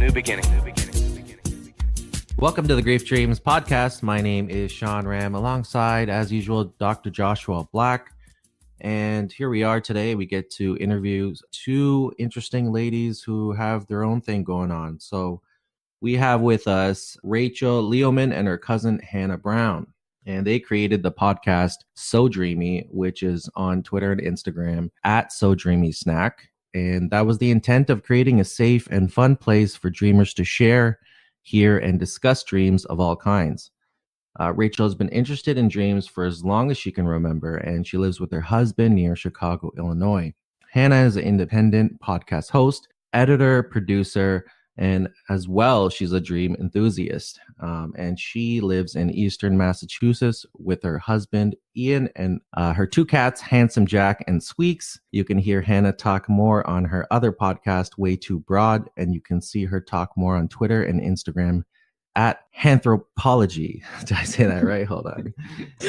new beginning. Welcome to the Grief Dreams Podcast. My name is Sean Ram, alongside, as usual, Dr. Joshua Black. And here we are today. We get to interview two interesting ladies who have their own thing going on. So we have with us Rachel Leoman and her cousin Hannah Brown. And they created the podcast So Dreamy, which is on Twitter and Instagram at So Dreamy Snack. And that was the intent of creating a safe and fun place for dreamers to share, hear, and discuss dreams of all kinds. Rachel has been interested in dreams for as long as she can remember, and she lives with her husband near Chicago, Illinois. Hannah is an independent podcast host, editor, producer, and as well, she's a dream enthusiast. And she lives in Eastern Massachusetts with her husband, Ian, and her two cats, Handsome Jack and Squeaks. You can hear Hannah talk more on her other podcast, Way Too Broad, and you can see her talk more on Twitter and Instagram at Anthropology. Did I say that right? Hold on.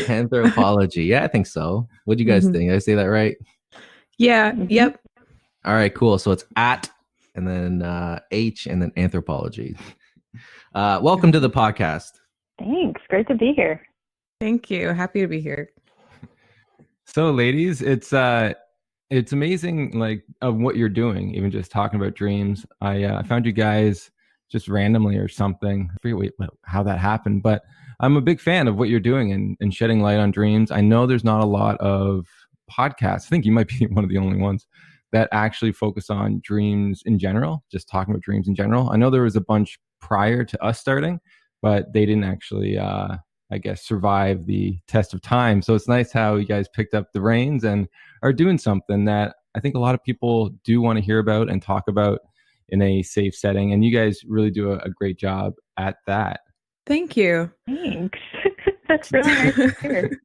Anthropology. Yeah, I think so. What do you guys think? Did I say that right? Yeah. Yep. All right, cool. So it's at and then H and then Anthropology. Welcome to the podcast. Thanks. Great to be here. Thank you. Happy to be here. So, ladies, it's amazing, like, of what you're doing. Even just talking about dreams, I found you guys just randomly or something. I forget how that happened, but I'm a big fan of what you're doing and shedding light on dreams. I know there's not a lot of podcasts. I think you might be one of the only ones that actually focus on dreams in general, just talking about dreams in general. I know there was a bunch prior to us starting, but they didn't actually, survive the test of time. So it's nice how you guys picked up the reins and are doing something that I think a lot of people do want to hear about and talk about in a safe setting. And you guys really do a great job at that. Thank you. Thanks. That's really nice to hear.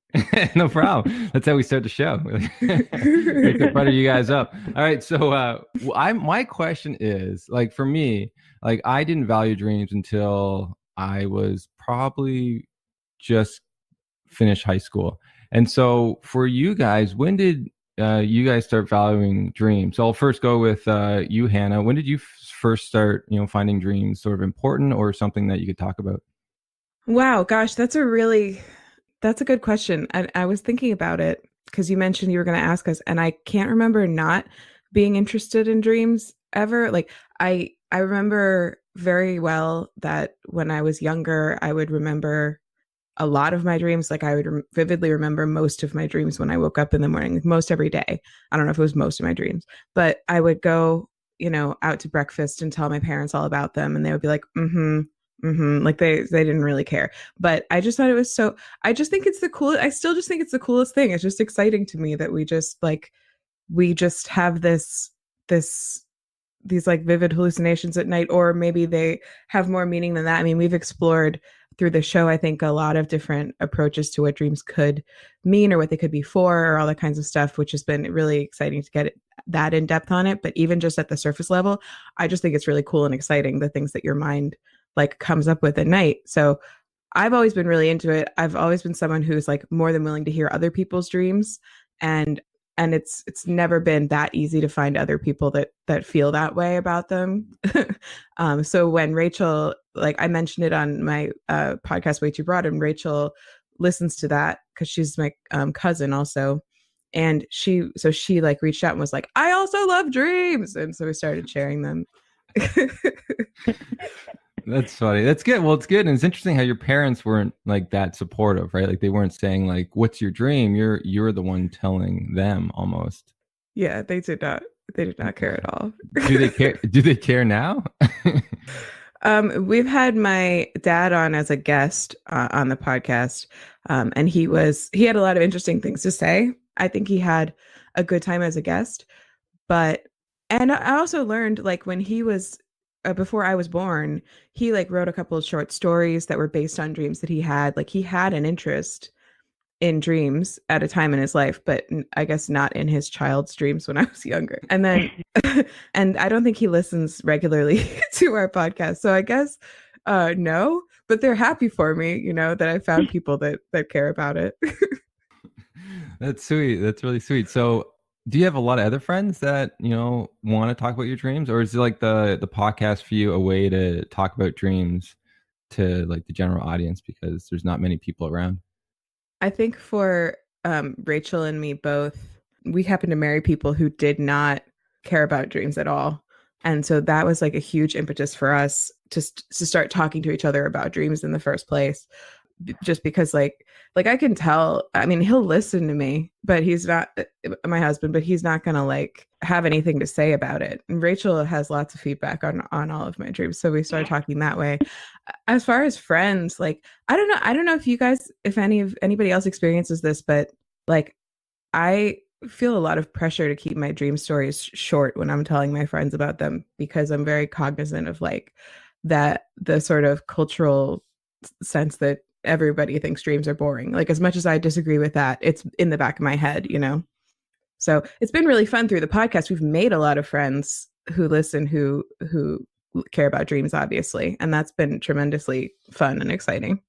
No problem. That's how we start the show. Make to butter you guys up. All right. So my question is, like, for me, like, I didn't value dreams until I was probably just finished high school. And so for you guys, when did you guys start valuing dreams? So I'll first go with you, Hannah. When did you first start, finding dreams sort of important or something that you could talk about? Wow. Gosh, that's a good question. I was thinking about it because you mentioned you were going to ask us, and I can't remember not being interested in dreams ever. Like, I remember very well that when I was younger, I would remember a lot of my dreams. Like, I would vividly remember most of my dreams when I woke up in the morning, like most every day. I don't know if it was most of my dreams, but I would go, out to breakfast and tell my parents all about them. And they would be like, like they didn't really care. But I just thought it was I just think it's the coolest. I still just think it's the coolest thing. It's just exciting to me that we just have these like vivid hallucinations at night, or maybe they have more meaning than that. I mean, we've explored through the show, I think, a lot of different approaches to what dreams could mean or what they could be for, or all that kinds of stuff, which has been really exciting to get that in depth on it. But even just at the surface level, I just think it's really cool and exciting, the things that your mind like comes up with at night. So I've always been really into it. I've always been someone who's like more than willing to hear other people's dreams. And it's never been that easy to find other people that feel that way about them. So when Rachel, like, I mentioned it on my podcast, Way Too Broad, and Rachel listens to that because she's my cousin also. And she like reached out and was like, I also love dreams. And so we started sharing them. That's funny. That's good. Well, it's good. And it's interesting how your parents weren't like that supportive, right? Like, they weren't saying like, what's your dream? You're the one telling them almost. Yeah, they did not care at all. Do they care? Do they care now? We've had my dad on as a guest on the podcast. And he had a lot of interesting things to say. I think he had a good time as a guest, and I also learned, like, when he was before I was born, he like wrote a couple of short stories that were based on dreams that he had. Like, he had an interest in dreams at a time in his life, but I guess not in his child's dreams when I was younger. And then, and I don't think he listens regularly to our podcast. So I guess no, but they're happy for me, that I found people that care about it. That's sweet. That's really sweet. So Do you have a lot of other friends that, want to talk about your dreams, or is it like the podcast for you a way to talk about dreams to like the general audience because there's not many people around? I think for Rachel and me both, we happened to marry people who did not care about dreams at all. And so that was like a huge impetus for us to start talking to each other about dreams in the first place. Just because like I can tell, I mean, he'll listen to me, but he's not my husband, but he's not going to like have anything to say about it. And Rachel has lots of feedback on all of my dreams. So we started talking that way. As far as friends, like, I don't know if you guys, if anybody else experiences this, but like, I feel a lot of pressure to keep my dream stories short when I'm telling my friends about them, because I'm very cognizant of like that, the sort of cultural sense that everybody thinks dreams are boring. Like, as much as I disagree with that, it's in the back of my head, you know? So it's been really fun through the podcast. We've made a lot of friends who listen, who care about dreams, obviously. And that's been tremendously fun and exciting.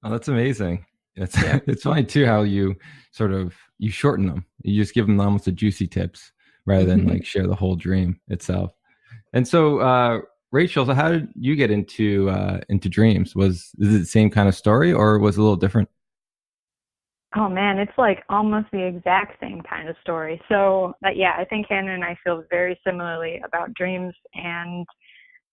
Oh, that's amazing. It's Yeah. it's funny too how you you shorten them. You just give them almost the juicy tips rather than like share the whole dream itself. And so, Rachel, so how did you get into dreams? Is it the same kind of story, or was it a little different? Oh man, it's like almost the exact same kind of story. So, yeah, I think Hannah and I feel very similarly about dreams. And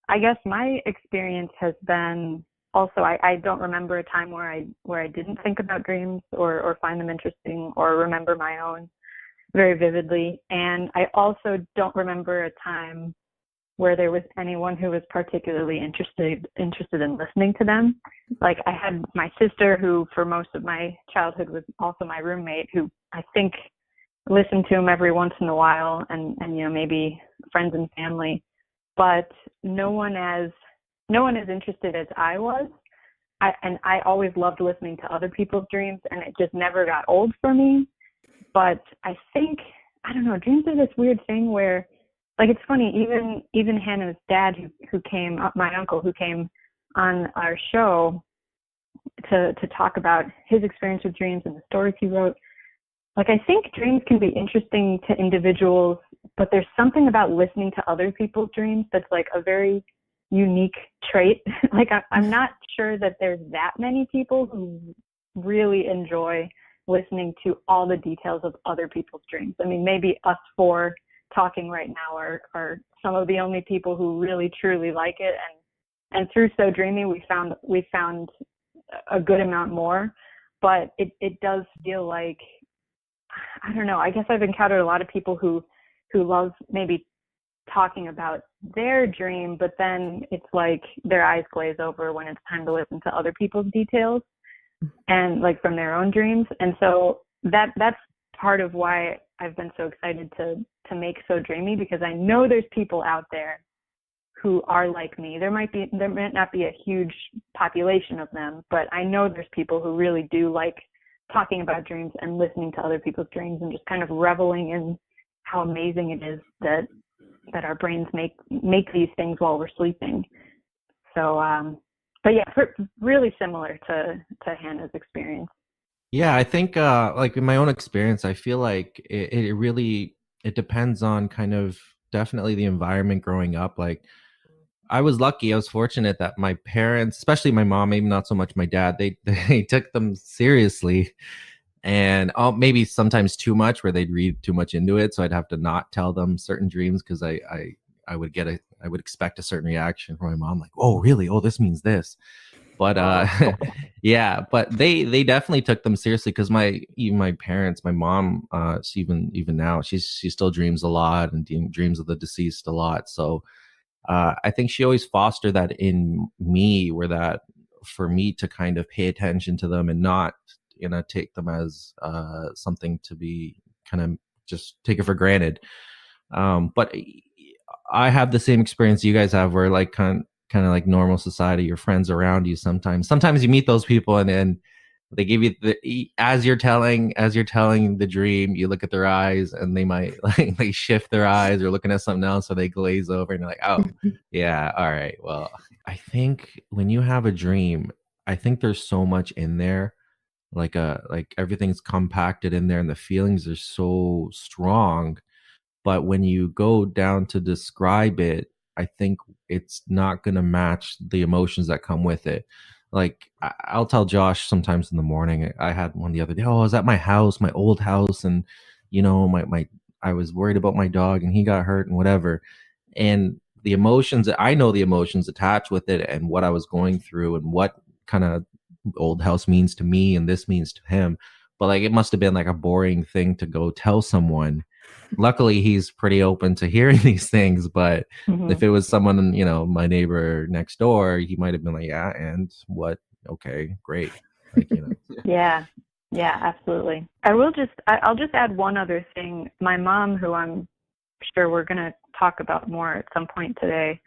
I guess my experience has been also, I don't remember a time where I didn't think about dreams or find them interesting or remember my own very vividly. And I also don't remember a time where there was anyone who was particularly interested in listening to them. Like, I had my sister, who for most of my childhood was also my roommate, who I think listened to them every once in a while, and maybe friends and family, but no one as interested as I was. I always loved listening to other people's dreams, and it just never got old for me. But I think, I don't know, dreams are this weird thing where, like, it's funny, even Hannah's dad, who came, my uncle, who came on our show to talk about his experience with dreams and the stories he wrote. Like, I think dreams can be interesting to individuals, but there's something about listening to other people's dreams that's like a very unique trait. Like, I'm not sure that there's that many people who really enjoy listening to all the details of other people's dreams. I mean, maybe us four talking right now are some of the only people who really truly like it, and through So Dreamy we found a good amount more, but it does feel like, I don't know, I guess I've encountered a lot of people who love maybe talking about their dream, but then it's like their eyes glaze over when it's time to listen to other people's details and like from their own dreams. And so that's part of why I've been so excited to make So Dreamy, because I know there's people out there who are like me. There might not be a huge population of them, but I know there's people who really do like talking about dreams and listening to other people's dreams and just kind of reveling in how amazing it is that our brains make these things while we're sleeping. So, but yeah, really similar to Hannah's experience. Yeah, I think like in my own experience, I feel like it really it depends on kind of definitely the environment growing up. Like, I was lucky, I was fortunate that my parents, especially my mom, maybe not so much my dad, they took them seriously, and maybe sometimes too much, where they'd read too much into it. So I'd have to not tell them certain dreams because I would expect a certain reaction from my mom, like, oh really? Oh, this means this. But yeah, but they definitely took them seriously, because even my parents, my mom, she even now she still dreams a lot and dreams of the deceased a lot. So I think she always fostered that in me, where that for me to kind of pay attention to them and not take them as something to be kind of just take it for granted. But I have the same experience you guys have, where like kind of like normal society, your friends around you, sometimes you meet those people, and then they give you as you're telling the dream, you look at their eyes and they might like they shift their eyes or looking at something else, so they glaze over and you're like, oh yeah, all right. Well, I think when you have a dream, I think there's so much in there like everything's compacted in there and the feelings are so strong. But when you go down to describe it, I think it's not going to match the emotions that come with it. Like I'll tell Josh sometimes in the morning. I had one the other day. Oh, I was at my house, my old house, and my I was worried about my dog, and he got hurt, and whatever. And the emotions, I know the emotions attached with it, and what I was going through, and what kind of old house means to me, and this means to him. But like, it must have been like a boring thing to go tell someone. Luckily, he's pretty open to hearing these things, but if it was someone, my neighbor next door, he might have been like, yeah, and what? Okay, great. Yeah, absolutely. I'll just add one other thing. My mom, who I'm sure we're going to talk about more at some point today,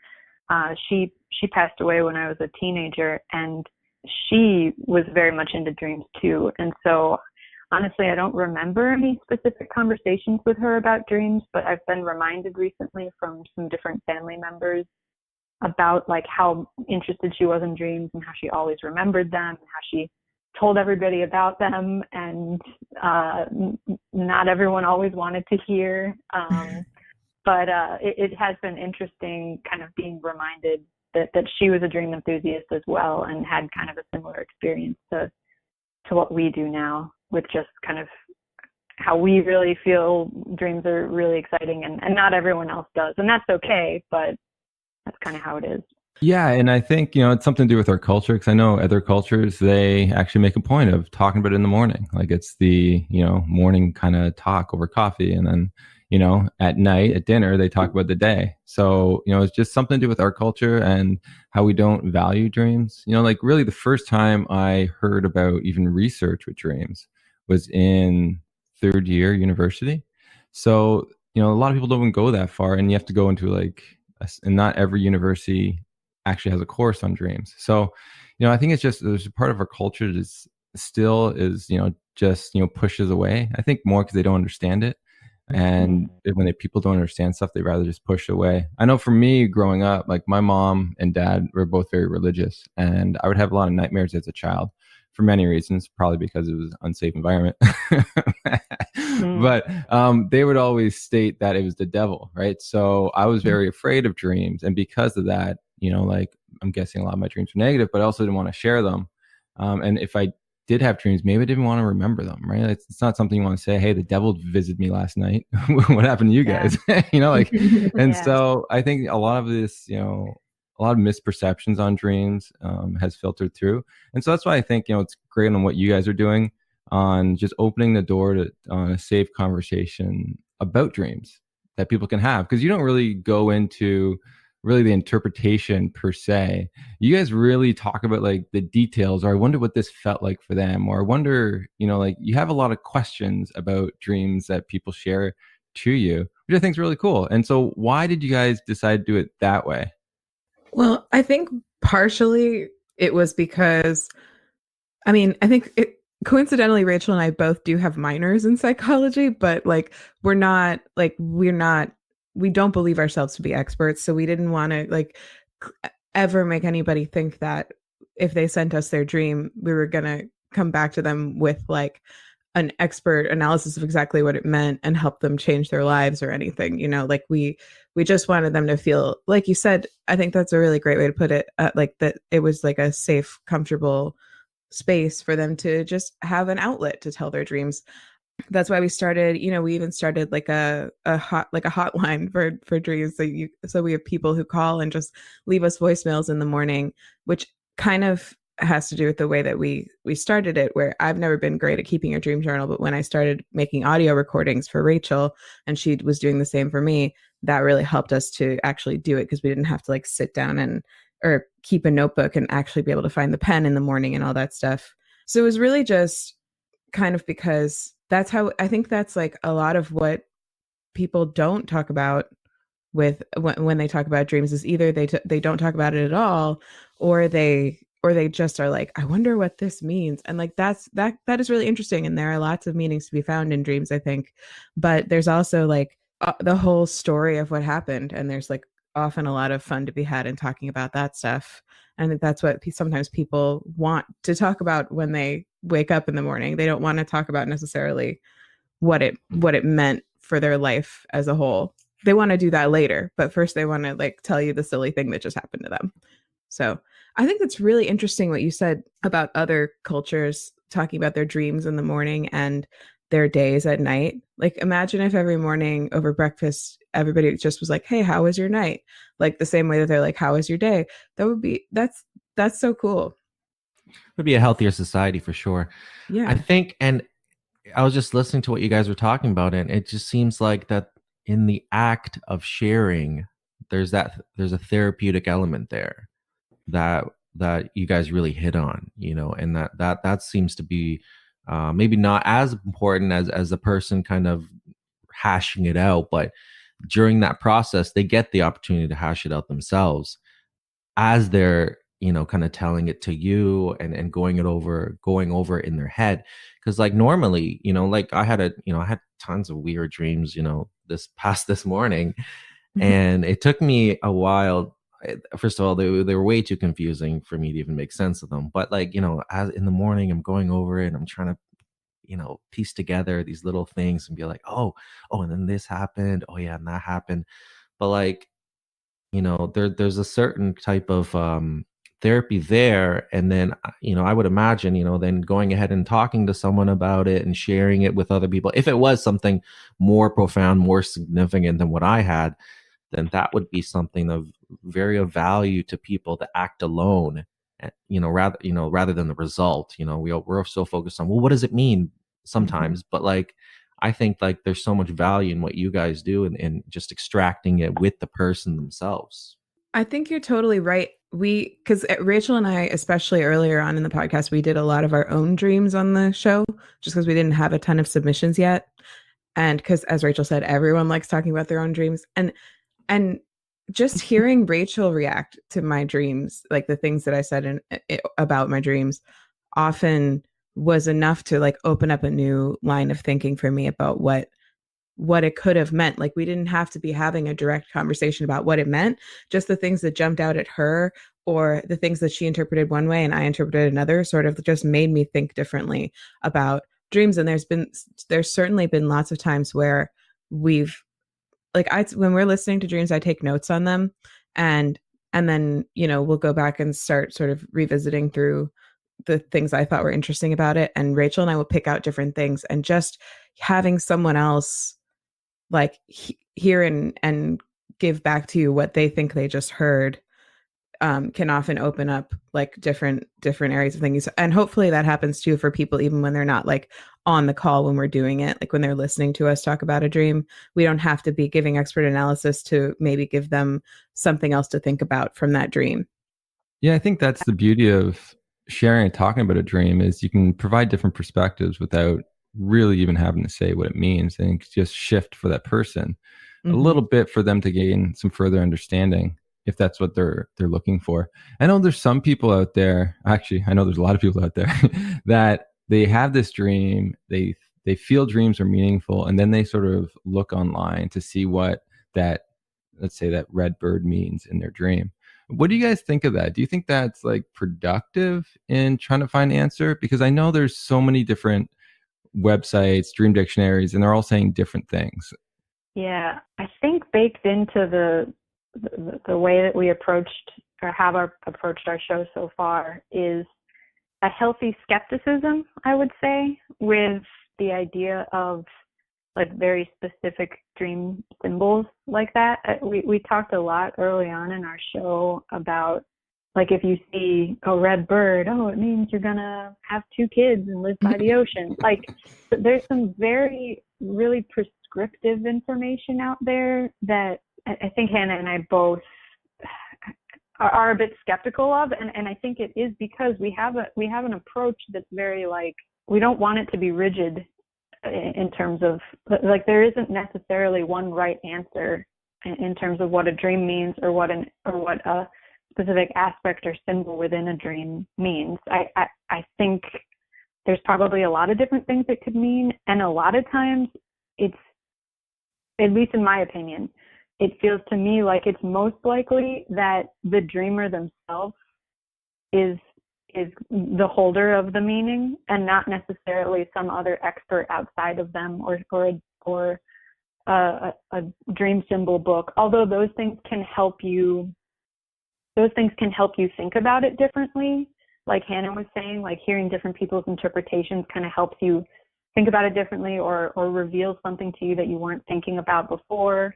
she passed away when I was a teenager, and she was very much into dreams too. And so honestly, I don't remember any specific conversations with her about dreams, but I've been reminded recently from some different family members about like how interested she was in dreams and how she always remembered them and how she told everybody about them, and not everyone always wanted to hear. But it has been interesting kind of being reminded that she was a dream enthusiast as well and had kind of a similar experience to what we do now, with just kind of how we really feel dreams are really exciting, and not everyone else does. And that's okay, but that's kind of how it is. Yeah. And I think, it's something to do with our culture, because I know other cultures, they actually make a point of talking about it in the morning. Like it's the, morning kind of talk over coffee. And then, at night at dinner, they talk about the day. So, it's just something to do with our culture and how we don't value dreams. Like really the first time I heard about even research with dreams was in third year university. So, a lot of people don't even go that far, and you have to go into and not every university actually has a course on dreams. So, I think it's just, there's a part of our culture that still is, just, pushes away. I think more because they don't understand it. And when people don't understand stuff, they rather just push away. I know for me growing up, like my mom and dad were both very religious, and I would have a lot of nightmares as a child for many reasons, probably because it was an unsafe environment. But they would always state that it was the devil, right? So I was very afraid of dreams. And because of that, like I'm guessing a lot of my dreams were negative, but I also didn't want to share them. And if I did have dreams, maybe I didn't want to remember them, right? It's not something you want to say, hey, the devil visited me last night. What happened to you guys? So I think a lot of this, a lot of misperceptions on dreams has filtered through. And so that's why I think, it's great on what you guys are doing on just opening the door to a safe conversation about dreams that people can have. Because you don't really go into really the interpretation per se. You guys really talk about like the details, or I wonder what this felt like for them, or I wonder, like you have a lot of questions about dreams that people share to you, which I think is really cool. And so why did you guys decide to do it that way? Well, I think partially it was because, I think coincidentally, Rachel and I both do have minors in psychology, but like we don't believe ourselves to be experts. So we didn't want to ever make anybody think that if they sent us their dream, we were going to come back to them with like an expert analysis of exactly what it meant and help them change their lives or anything. We just wanted them to feel, like you said, I think that's a really great way to put it, like that it was like a safe, comfortable space for them to just have an outlet to tell their dreams. That's why we started, we even started like a hotline for dreams. So we have people who call and just leave us voicemails in the morning, which kind of has to do with the way that we started it, where I've never been great at keeping a dream journal. But when I started making audio recordings for Rachel and she was doing the same for me, that really helped us to actually do it, because we didn't have to like sit down or keep a notebook and actually be able to find the pen in the morning and all that stuff. So it was really just kind of because that's how, I think that's like a lot of what people don't talk about with when they talk about dreams, is either they don't talk about it at all, or they just are like, I wonder what this means. And like that is really interesting, and there are lots of meanings to be found in dreams, I think. But there's also like the whole story of what happened, and there's like often a lot of fun to be had in talking about that stuff. And I think that's what sometimes people want to talk about when they wake up in the morning. They don't want to talk about necessarily what it meant for their life as a whole. They want to do that later, but first they want to like tell you the silly thing that just happened to them. So I think that's really interesting what you said about other cultures talking about their dreams in the morning and their days at night. Like imagine if every morning over breakfast, everybody just was like, hey, how was your night? Like the same way that they're like, how was your day? That's so cool. It would be a healthier society for sure. Yeah. I think, and I was just listening to what you guys were talking about, and it just seems like that in the act of sharing, there's a therapeutic element there that you guys really hit on, and that seems to be maybe not as important as the person kind of hashing it out, but during that process, they get the opportunity to hash it out themselves as they're kind of telling it to you and going over in their head. Because like normally, like I had tons of weird dreams this morning, and it took me a while. First of all, they were way too confusing for me to even make sense of them, but like as in the morning I'm going over it and I'm trying to piece together these little things and be like, oh, and then this happened, oh yeah, and that happened. But like there's a certain type of therapy there, and then I would imagine then going ahead and talking to someone about it and sharing it with other people, if it was something more profound, more significant than what I had, then that would be something of value to people to act alone, rather than the result. We're so focused on, well, what does it mean sometimes, but like I think like there's so much value in what you guys do and just extracting it with the person themselves. I think you're totally right. Because Rachel and I, especially earlier on in the podcast, we did a lot of our own dreams on the show just because we didn't have a ton of submissions yet. And because, as Rachel said, everyone likes talking about their own dreams. And just hearing Rachel react to my dreams, like the things that I said about my dreams, often was enough to like open up a new line of thinking for me about what it could have meant. Like we didn't have to be having a direct conversation about what it meant, just the things that jumped out at her or the things that she interpreted one way and I interpreted another sort of just made me think differently about dreams. And there's certainly been lots of times where we've when we're listening to dreams, I take notes on them and then, we'll go back and start sort of revisiting through the things I thought were interesting about it. And Rachel and I will pick out different things, and just having someone else like hear and give back to you what they think they just heard can often open up like different areas of things. And hopefully that happens too for people, even when they're not like on the call when we're doing it, like when they're listening to us talk about a dream. We don't have to be giving expert analysis to maybe give them something else to think about from that dream. Yeah, I think that's the beauty of sharing and talking about a dream, is you can provide different perspectives without really even having to say what it means, and just shift for that person a little bit for them to gain some further understanding if that's what they're looking for. I know there's some people out there, actually I know there's a lot of people out there that they have this dream, they feel dreams are meaningful, and then they sort of look online to see what that, let's say, that red bird means in their dream. What do you guys think of that? Do you think that's like productive in trying to find an answer? Because I know there's so many different websites, dream dictionaries, and they're all saying different things. Yeah, I think baked into the way that we approached or have approached our show so far is a healthy skepticism, I would say, with the idea of like very specific dream symbols like that. We talked a lot early on in our show about like if you see a red bird, oh, it means you're gonna have 2 kids and live by the ocean. Like there's some very really prescriptive information out there that I think Hannah and I both are a bit skeptical of, and I think it is because we have an approach that's very like, we don't want it to be rigid in terms of like there isn't necessarily one right answer in terms of what a dream means or what a specific aspect or symbol within a dream means. I think there's probably a lot of different things it could mean, and a lot of times it's, at least in my opinion, it feels to me like it's most likely that the dreamer themselves is is the holder of the meaning and not necessarily some other expert outside of them or a dream symbol book. Although those things can help you think about it differently. Like Hannah was saying, like hearing different people's interpretations kind of helps you think about it differently or reveals something to you that you weren't thinking about before.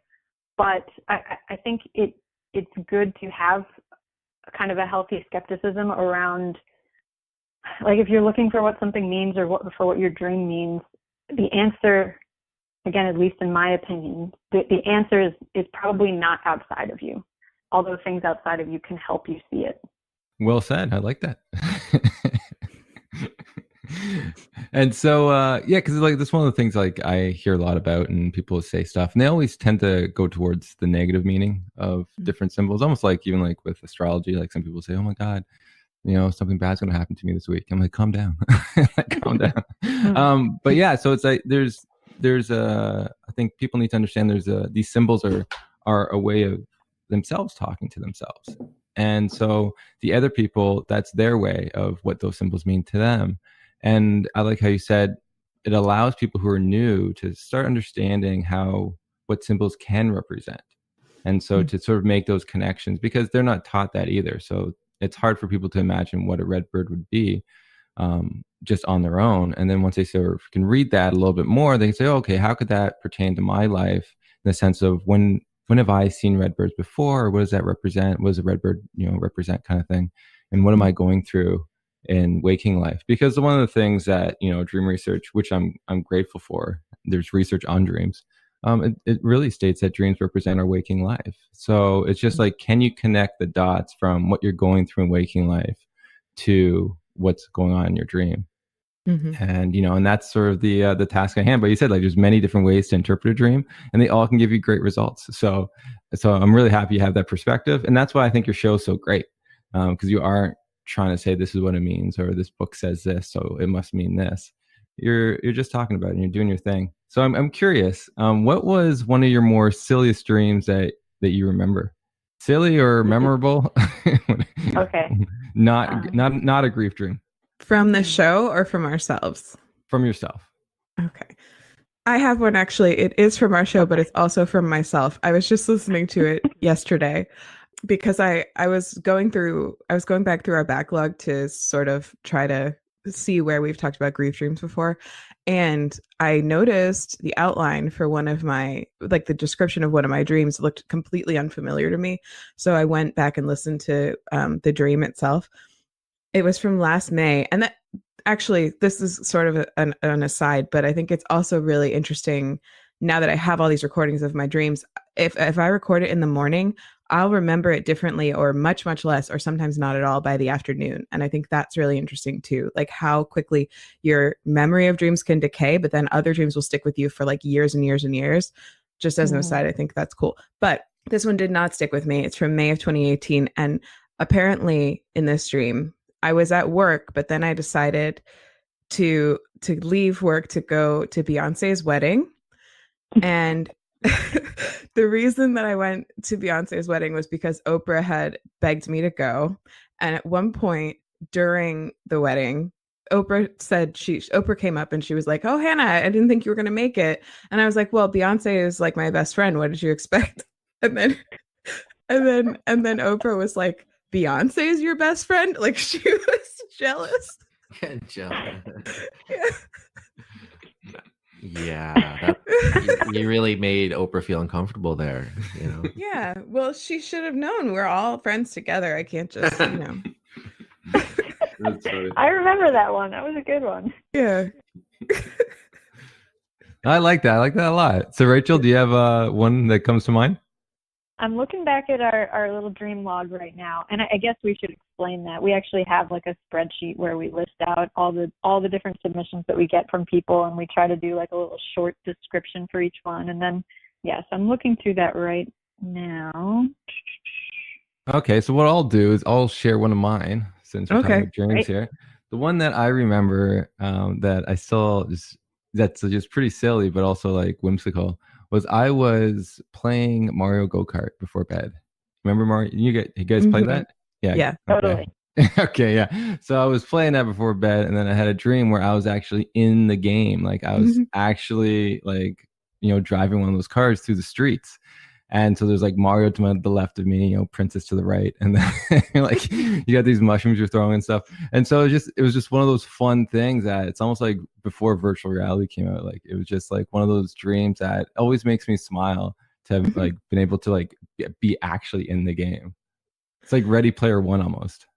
But I think it's good to have kind of a healthy skepticism around, like, if you're looking for what something means or for what your dream means, the answer, again, at least in my opinion, the answer is probably not outside of you, although things outside of you can help you see it. Well said. I like that. And so, yeah, because like that's one of the things like I hear a lot about, and people say stuff, and they always tend to go towards the negative meaning of different symbols. Almost like even like with astrology, like some people say, "Oh my God, something bad's going to happen to me this week." I'm like, calm down, like, calm down. But yeah, so it's like there's I think people need to understand these symbols are a way of themselves talking to themselves, and so the other people, that's their way of what those symbols mean to them. And I like how you said it allows people who are new to start understanding what symbols can represent. And so to sort of make those connections, because they're not taught that either. So it's hard for people to imagine what a red bird would be just on their own. And then once they sort of can read that a little bit more, they can say, oh, okay, how could that pertain to my life in the sense of when have I seen red birds before? Or what does that represent? What does a red bird, represent, kind of thing? And what am I going through in waking life? Because one of the things that dream research, which I'm grateful for, there's research on dreams, it really states that dreams represent our waking life. So it's just like, can you connect the dots from what you're going through in waking life to what's going on in your dream? And and that's sort of the task at hand. But you said, like, there's many different ways to interpret a dream, and they all can give you great results. So I'm really happy you have that perspective, and that's why I think your show is so great, because you aren't trying to say this is what it means, or this book says this, so it must mean this. You're just talking about it and you're doing your thing. So I'm curious, what was one of your more silliest dreams that you remember? Silly or memorable? Okay. Not a grief dream. From the show or from ourselves? From yourself. Okay. I have one, actually. It is from our show, but it's also from myself. I was just listening to it yesterday because I was going back through our backlog to sort of try to see where we've talked about grief dreams before. And I noticed the outline for one of my, like the description of one of my dreams looked completely unfamiliar to me. So I went back and listened to the dream itself. It was from last May. And that actually, this is sort of an aside, but I think it's also really interesting now that I have all these recordings of my dreams. If I record it in the morning, I'll remember it differently or much, much less, or sometimes not at all by the afternoon. And I think that's really interesting too, like how quickly your memory of dreams can decay, but then other dreams will stick with you for like years and years and years. Just as an aside, I think that's cool. But this one did not stick with me. It's from May of 2018. And apparently in this dream, I was at work, but then I decided to leave work to go to Beyonce's wedding. And the reason that I went to Beyonce's wedding was because Oprah had begged me to go. And at one point during the wedding, Oprah came up and she was like, "Oh, Hannah, I didn't think you were going to make it." And I was like, "Well, Beyonce is like my best friend. What did you expect?" And then Oprah was like, "Beyonce is your best friend?" Like, she was jealous. Yeah, you really made Oprah feel uncomfortable there, Yeah, well, she should have known we're all friends together. I can't just, That's funny. I remember that one. That was a good one. Yeah. I like that. I like that a lot. So, Rachel, do you have one that comes to mind? I'm looking back at our little dream log right now, and I guess we should explain that. We actually have like a spreadsheet where we list out all the different submissions that we get from people, and we try to do like a little short description for each one. And then, yes, I'm looking through that right now. Okay, so what I'll do is I'll share one of mine since we're talking about dreams here. The one that I remember that I still that's just pretty silly, but also like whimsical, was I was playing Mario Go-Kart before bed. Remember Mario? You guys play that? Yeah. Okay. Totally. Okay, yeah. So I was playing that before bed, and then I had a dream where I was actually in the game. Like I was actually like, driving one of those cars through the streets. And so there's like Mario to the left of me, Princess to the right, and then like you got these mushrooms you're throwing and stuff. And so it was just one of those fun things that it's almost like before virtual reality came out. Like it was just like one of those dreams that always makes me smile to have like been able to like be actually in the game. It's like Ready Player One almost.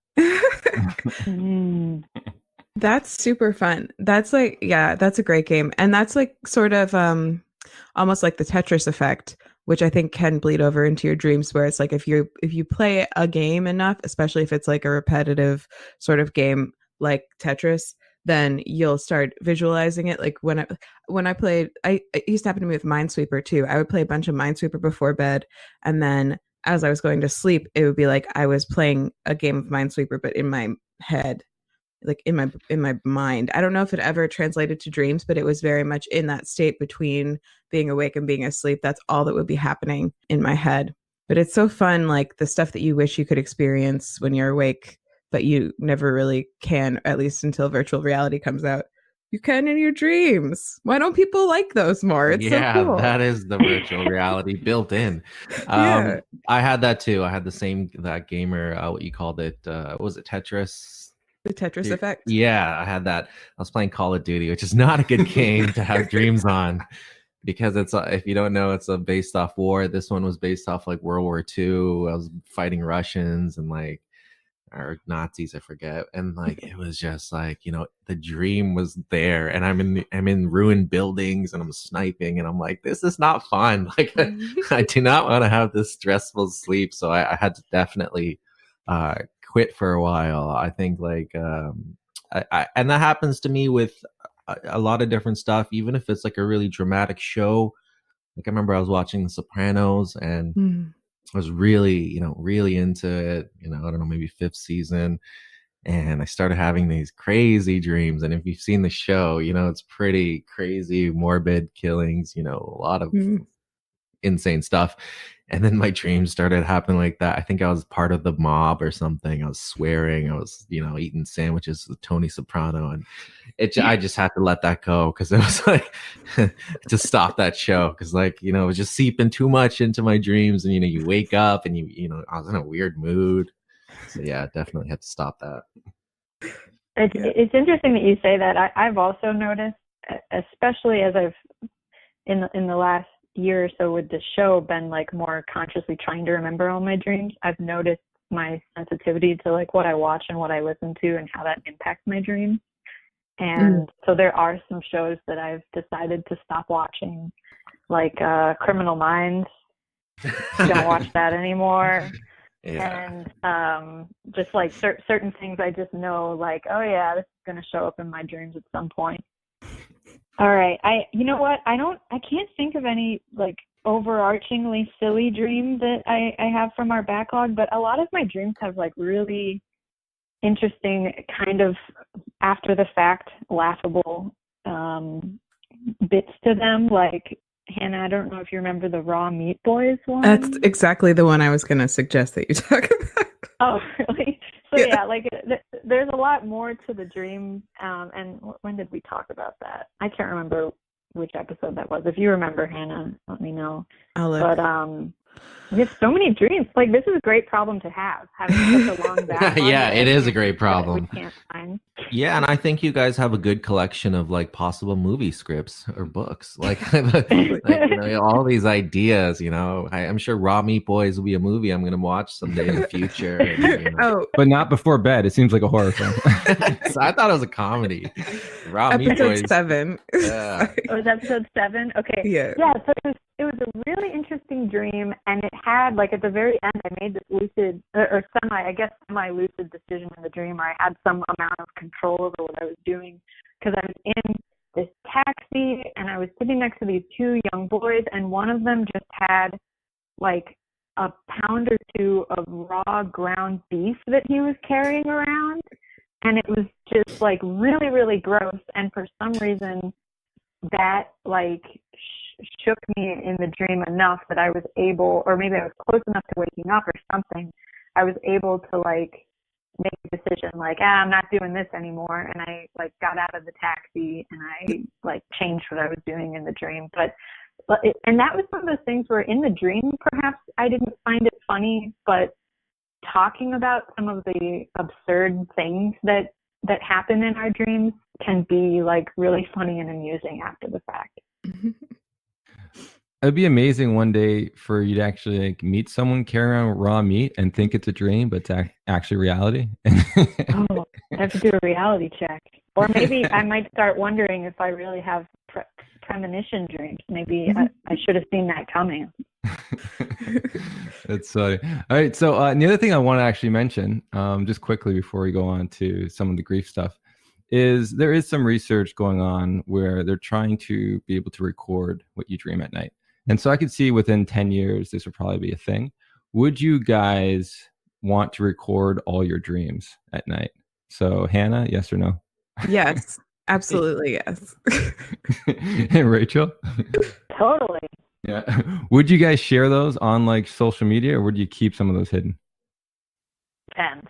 That's super fun. That's like, yeah, that's a great game. And that's like sort of almost like the Tetris effect, which I think can bleed over into your dreams, where it's like if you play a game enough, especially if it's like a repetitive sort of game like Tetris, then you'll start visualizing it. Like when I played, it used to happen to me with Minesweeper too. I would play a bunch of Minesweeper before bed, and then as I was going to sleep, it would be like I was playing a game of Minesweeper, but in my head, like in my mind. I don't know if it ever translated to dreams, but it was very much in that state between being awake and being asleep. That's all that would be happening in my head. But it's so fun, like the stuff that you wish you could experience when you're awake, but you never really can, at least until virtual reality comes out. You can in your dreams. Why don't people like those more? It's so cool. That is the virtual reality built in. Yeah. I had that too. I had the same, that gamer, what you called it, was it Tetris? The Tetris effect. Yeah, I had that. I was playing Call of Duty, which is not a good game to have dreams on, because it's if you don't know, it's based off war. This one was based off like World War II. I was fighting Russians and like, or Nazis, I forget. And like it was just like, the dream was there, and I'm in ruined buildings and I'm sniping, and I'm like, this is not fun. Like I do not want to have this stressful sleep. So I had to definitely quit for a while. I think like and that happens to me with a lot of different stuff, even if it's like a really dramatic show. Like I remember I was watching The Sopranos, and I was really, really into it, I don't know, maybe fifth season. And I started having these crazy dreams. And if you've seen the show, it's pretty crazy, morbid killings, a lot of insane stuff. And then my dreams started happening like that. I think I was part of the mob or something. I was swearing. I was, eating sandwiches with Tony Soprano. And I just had to let that go, because it was like to stop that show. Because like, it was just seeping too much into my dreams. And, you wake up and I was in a weird mood. So yeah, definitely had to stop that. It's interesting that you say that. I've also noticed, especially as I've in the last year or so with the show, been like more consciously trying to remember all my dreams. I've noticed my sensitivity to like what I watch and what I listen to and how that impacts my dreams. And so there are some shows that I've decided to stop watching, like Criminal Minds. Don't watch that anymore. Yeah. And just like certain things I just know, like, oh yeah, this is going to show up in my dreams at some point. All right. You know what? I can't think of any like overarchingly silly dream that I have from our backlog, but a lot of my dreams have like really interesting kind of after the fact laughable bits to them. Like, Hannah, I don't know if you remember the Raw Meat Boys one. That's exactly the one I was going to suggest that you talk about. Oh, really? So yeah, like there's a lot more to the dream. And when did we talk about that? I can't remember which episode that was. If you remember, Hannah, let me know. I'll look. But we have so many dreams. Like, this is a great problem to have, having such a long backlog. Yeah, it is a great problem. We can't find. Yeah, and I think you guys have a good collection of like possible movie scripts or books, like all these ideas. I'm sure Raw Meat Boys will be a movie I'm going to watch someday in the future. And, Oh, but not before bed. It seems like a horror film. So I thought it was a comedy. Raw Meat episode Boys. 7. Yeah. Oh, it was episode 7? Okay. Yeah. Yeah, so it was a really interesting dream, and it had, like, at the very end, I made this lucid, or semi-lucid decision in the dream where I had some amount of control over what I was doing, because I was in this taxi, and I was sitting next to these 2 young boys, and one of them just had, like, a pound or 2 of raw ground beef that he was carrying around, and it was just, like, really, really gross, and for some reason, that, like, shook me in the dream enough that I was able, or maybe I was close enough to waking up or something, I was able to like make a decision like, I'm not doing this anymore. And I like got out of the taxi and I like changed what I was doing in the dream. And that was one of those things where in the dream, perhaps I didn't find it funny, but talking about some of the absurd things that happen in our dreams can be like really funny and amusing after the fact. It'd be amazing one day for you to actually like meet someone carrying around raw meat and think it's a dream, but it's actually reality. Oh, I have to do a reality check. Or maybe I might start wondering if I really have premonition dreams. Maybe I should have seen that coming. That's funny. All right. So the other thing I want to actually mention, just quickly before we go on to some of the grief stuff, is there is some research going on where they're trying to be able to record what you dream at night. And so I could see within 10 years, this would probably be a thing. Would you guys want to record all your dreams at night? So Hannah, yes or no? Yes, absolutely. Yes. And Rachel? Totally. Yeah. Would you guys share those on like social media, or would you keep some of those hidden? Depends.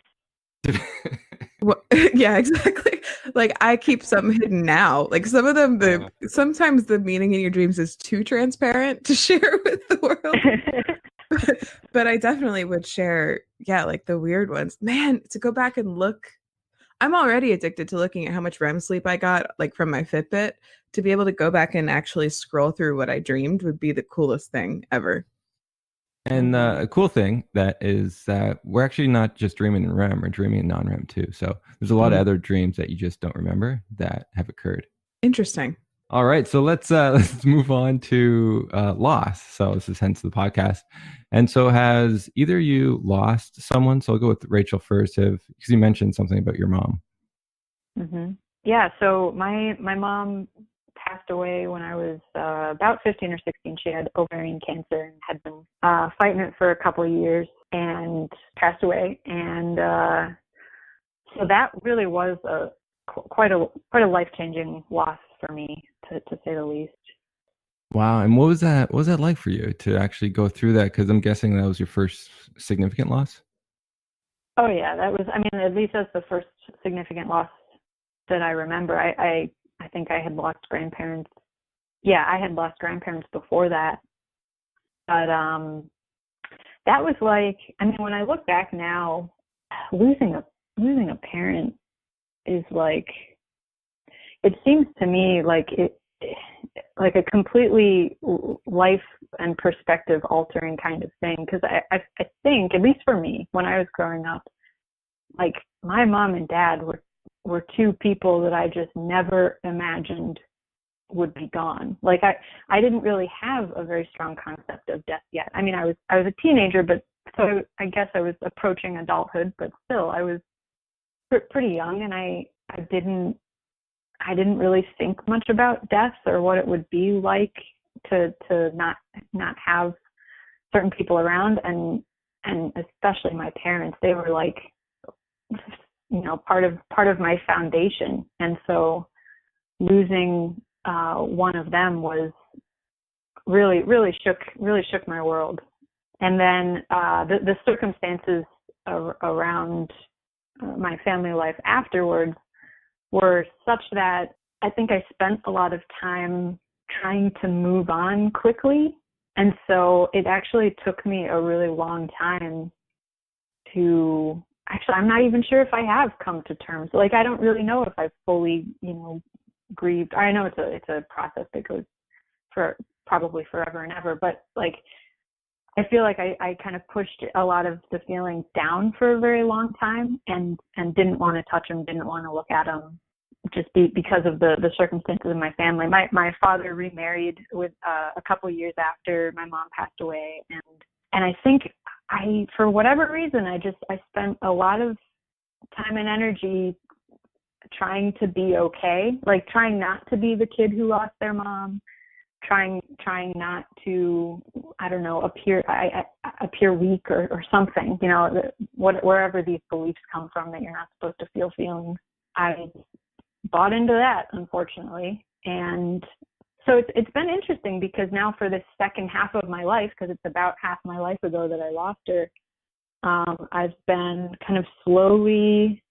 Well, yeah, exactly. Like I keep some hidden now. Like some of them, sometimes the meaning in your dreams is too transparent to share with the world. But I definitely would share, like the weird ones. Man, to go back and look. I'm already addicted to looking at how much REM sleep I got, like from my Fitbit. To be able to go back and actually scroll through what I dreamed would be the coolest thing ever. And a cool thing that is that we're actually not just dreaming in REM, we're dreaming in non-REM too. So there's a lot of other dreams that you just don't remember that have occurred. Interesting. All right, so let's move on to loss. So this is hence the podcast. And so has either of you lost someone? So I'll go with Rachel first, because you mentioned something about your mom. Mm-hmm. Yeah, so my mom passed away when I was about 15 or 16. She had ovarian cancer and had been fighting it for a couple of years and passed away. And so that really was quite a life-changing loss for me, to say the least. Wow. And what was that like for you to actually go through that? Because I'm guessing that was your first significant loss. Oh yeah, that was, I mean, at least that's the first significant loss that I remember. I think I had lost grandparents. Yeah, I had lost grandparents before that. But that was like, I mean, when I look back now, losing a parent is like, it seems to me like like a completely life and perspective altering kind of thing. Because I think, at least for me, when I was growing up, like my mom and dad were two people that I just never imagined would be gone. Like I didn't really have a very strong concept of death yet. I mean, I was a teenager, but so I guess I was approaching adulthood, but still I was pretty young, and I didn't really think much about death or what it would be like to not have certain people around, and especially my parents. They were like, you know, part of my foundation, and so losing one of them was really shook my world. And then the circumstances around my family life afterwards were such that I think I spent a lot of time trying to move on quickly. And so it actually took me a really long time to, actually, I'm not even sure if I have come to terms. Like, I don't really know if I've fully, grieved. I know it's a process that goes for probably forever and ever, but like, I feel like I kind of pushed a lot of the feelings down for a very long time and didn't want to touch them, didn't want to look at them, just because of the circumstances of my family. My father remarried with a couple of years after my mom passed away, and I think for whatever reason I spent a lot of time and energy trying to be okay, like trying not to be the kid who lost their mom, trying not to, I don't know, appear weak or something, wherever these beliefs come from that you're not supposed to feel feelings. I bought into that, unfortunately. And so it's been interesting because now for the second half of my life, because it's about half my life ago that I lost her, I've been kind of slowly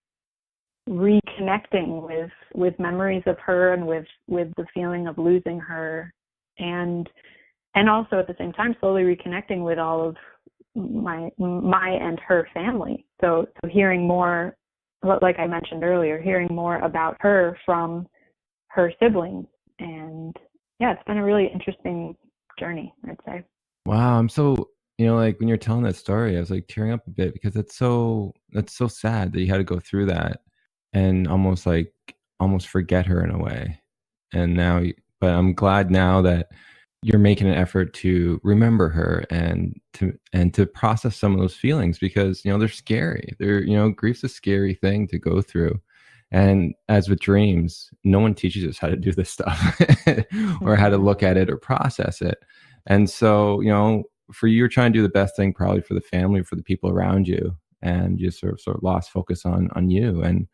reconnecting with memories of her and with the feeling of losing her, and also at the same time slowly reconnecting with all of my and her family. So hearing more, like I mentioned earlier, hearing more about her from her siblings. And yeah, it's been a really interesting journey, I'd say. Wow, I'm so, like when you're telling that story, I was like tearing up a bit because that's so sad that you had to go through that and almost forget her in a way. And now, but I'm glad now that you're making an effort to remember her and to process some of those feelings, because they're scary. Grief's a scary thing to go through. And as with dreams, no one teaches us how to do this stuff or how to look at it or process it. And so, for you, you're trying to do the best thing probably for the family, for the people around you, and you sort of lost focus on you. And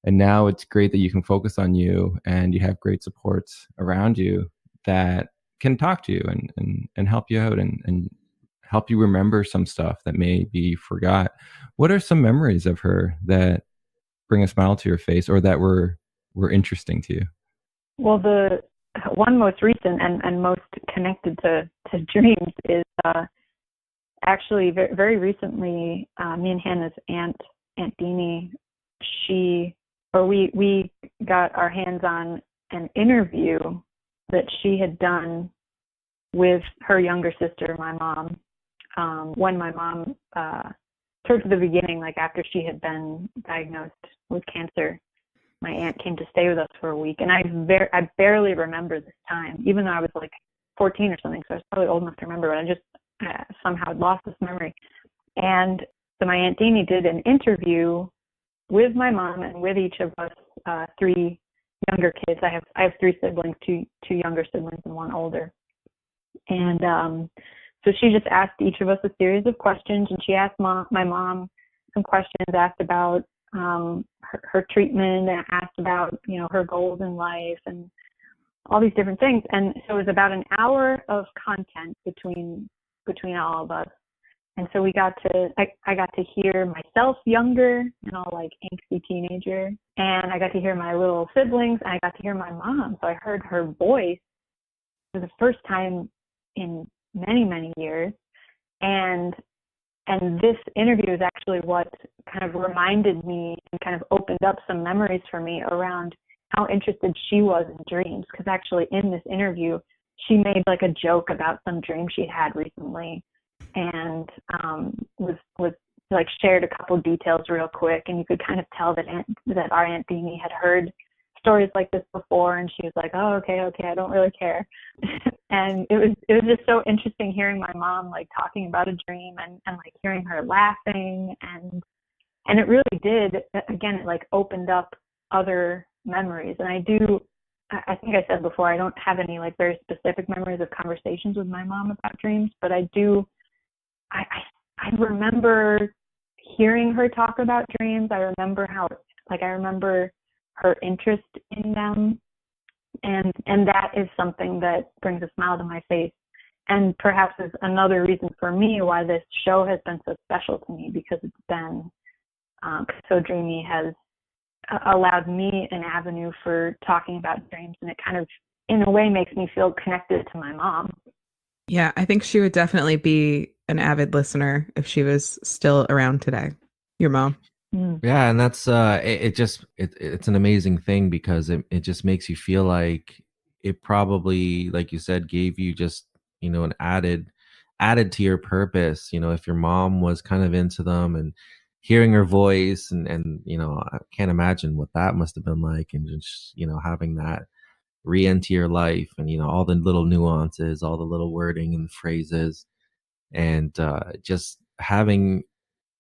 now it's great that you can focus on you and you have great supports around you that can talk to you and help you out and help you remember some stuff that may be forgot. What are some memories of her that bring a smile to your face or that were interesting to you? Well, the one most recent and most connected to dreams is actually very, very recently, me and Hannah's Aunt Deanie, we got our hands on an interview that she had done with her younger sister, my mom, when my mom, towards the beginning, like after she had been diagnosed with cancer, my aunt came to stay with us for a week, and I barely remember this time, even though I was like 14 or something, so I was probably old enough to remember, but I just somehow had lost this memory. And so my Aunt Deanie did an interview with my mom and with each of us, three younger kids. I have three siblings, two younger siblings and one older. And so she just asked each of us a series of questions, and she asked my mom some questions, asked about her treatment, and asked about her goals in life and all these different things. And so it was about an hour of content between all of us. And so I got to hear myself younger and all like angsty teenager, and I got to hear my little siblings, and I got to hear my mom. So I heard her voice for the first time in many, many years. And this interview is actually what kind of reminded me and kind of opened up some memories for me around how interested she was in dreams. Because actually in this interview, she made like a joke about some dream she'd had recently, and was like shared a couple details real quick, and you could kind of tell that our Aunt Deanie had heard stories like this before, and she was like, "Oh, okay, I don't really care." And it was just so interesting hearing my mom like talking about a dream and like hearing her laughing, and it really did, again, it like opened up other memories. And I think I said before, I don't have any like very specific memories of conversations with my mom about dreams, but I remember hearing her talk about dreams. I remember her interest in them, and that is something that brings a smile to my face, and perhaps is another reason for me why this show has been so special to me, because it's been So Dreamy has allowed me an avenue for talking about dreams, and it kind of in a way makes me feel connected to my mom. Yeah, I think she would definitely be an avid listener if she was still around today. Your mom. Yeah, and that's it's an amazing thing, because it just makes you feel like it probably, like you said, gave you just an added to your purpose. If your mom was kind of into them, and hearing her voice, and I can't imagine what that must have been like, and just having that re-enter your life, and all the little nuances, all the little wording and phrases, and just having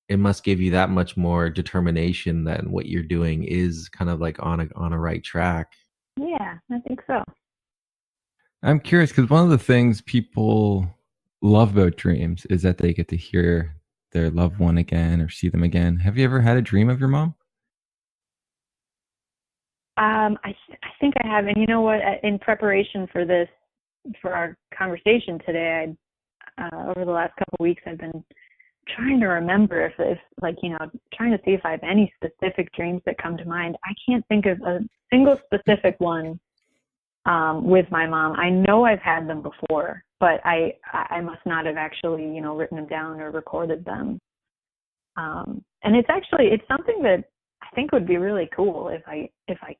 it must give you that much more determination that what you're doing is kind of like on a right track. Yeah, I think so. I'm curious because one of the things people love about dreams is that they get to hear their loved one again or see them again. Have you ever had a dream of your mom? I think I have. And you know what? In preparation for our conversation today, over the last couple of weeks, I've been trying to remember if like, trying to see if I have any specific dreams that come to mind. I can't think of a single specific one with my mom. I know I've had them before, but I must not have actually, written them down or recorded them. And it's something that I think would be really cool if I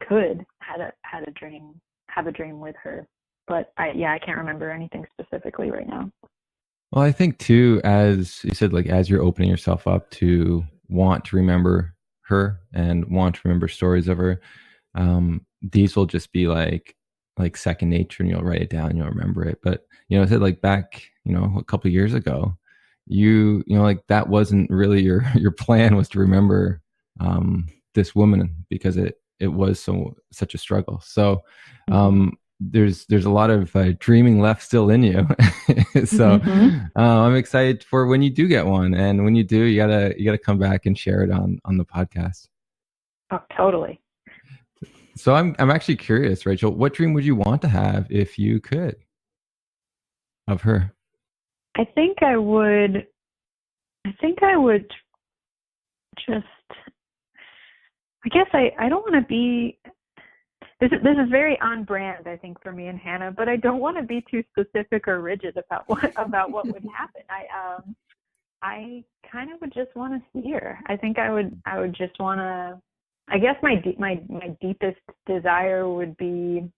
could have a dream with her. But I can't remember anything specifically right now. Well, I think too, as you said, like as you're opening yourself up to want to remember her and want to remember stories of her, these will just be like second nature, and you'll write it down and you'll remember it. But I said like back, a couple of years ago, like that wasn't really your plan, was to remember this woman, because it was such a struggle. So there's a lot of dreaming left still in you. So I'm excited for when you do get one, and when you do, you gotta come back and share it on the podcast. Oh, totally. So I'm actually curious, Rachel, what dream would you want to have if you could, of her? I think I would just, I guess I don't want to be, this is very on brand, I think, for me and Hannah, but I don't want to be too specific or rigid about what would happen. I kind of would just want to see her. I think I would just want to, I guess my deepest desire would be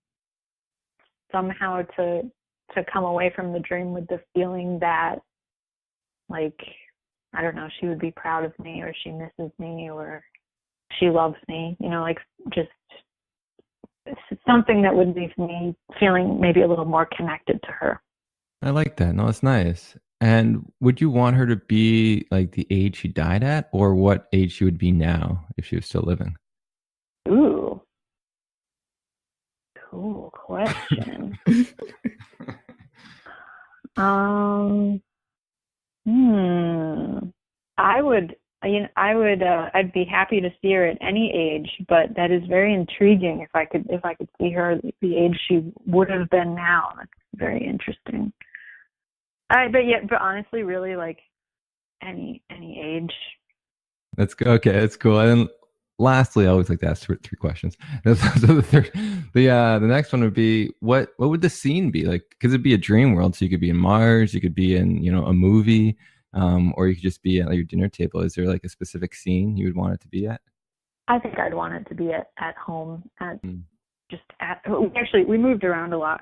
somehow to come away from the dream with the feeling that, like, I don't know, she would be proud of me, or she misses me, or she loves me, like just something that would leave me feeling maybe a little more connected to her. I like that. No, it's nice. And would you want her to be like the age she died at, or what age she would be now if she was still living? Ooh. Cool question. I'd be happy to see her at any age, but that is very intriguing. If I could see her at the age she would have been now, that's very interesting. But honestly, really, like any age. That's good. Okay, that's cool. And lastly, I always like to ask three questions. So the next one would be, what would the scene be like? Because it'd be a dream world, so you could be in Mars, you could be in a movie, or you could just be at your dinner table. Is there like a specific scene you would want it to be at? I think I'd want it to be at home. We moved around a lot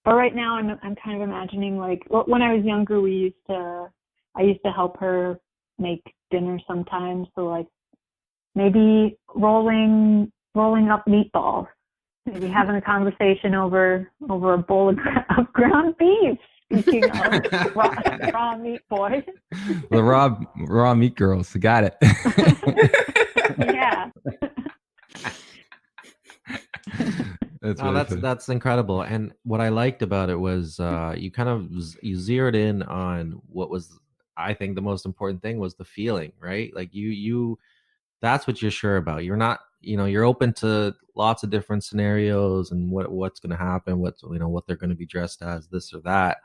but right now I'm kind of imagining, like, when I was younger, I used to help her make dinner sometimes. So like maybe rolling up meatballs, maybe having a conversation over a bowl of ground beef. Speaking of raw meat boys. The raw meat girls. Got it. Yeah. That's incredible. And what I liked about it was you zeroed in on what was, I think, the most important thing was the feeling, right? Like you that's what you're sure about. You're not, you're open to lots of different scenarios and what's going to happen, what they're going to be dressed as, this or that.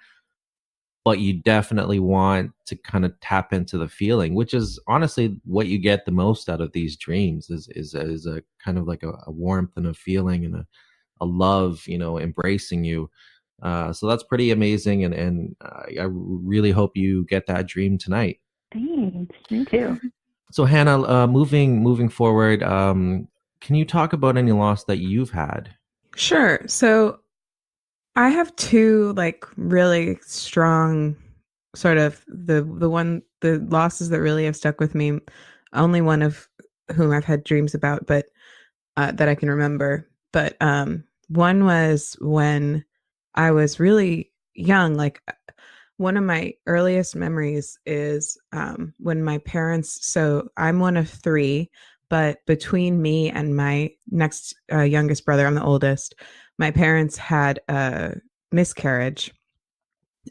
But you definitely want to kind of tap into the feeling, which is honestly what you get the most out of these dreams is a kind of like a warmth and a feeling and a love, embracing you. So that's pretty amazing. And I really hope you get that dream tonight. Thanks. Me too. So Hannah, moving forward, can you talk about any loss that you've had? Sure. So I have two like really strong sort of the losses that really have stuck with me. Only one of whom I've had dreams about, but that I can remember. But one was when I was really young. Like one of my earliest memories is when my parents. So I'm one of three, but between me and my next youngest brother, I'm the oldest. My parents had a miscarriage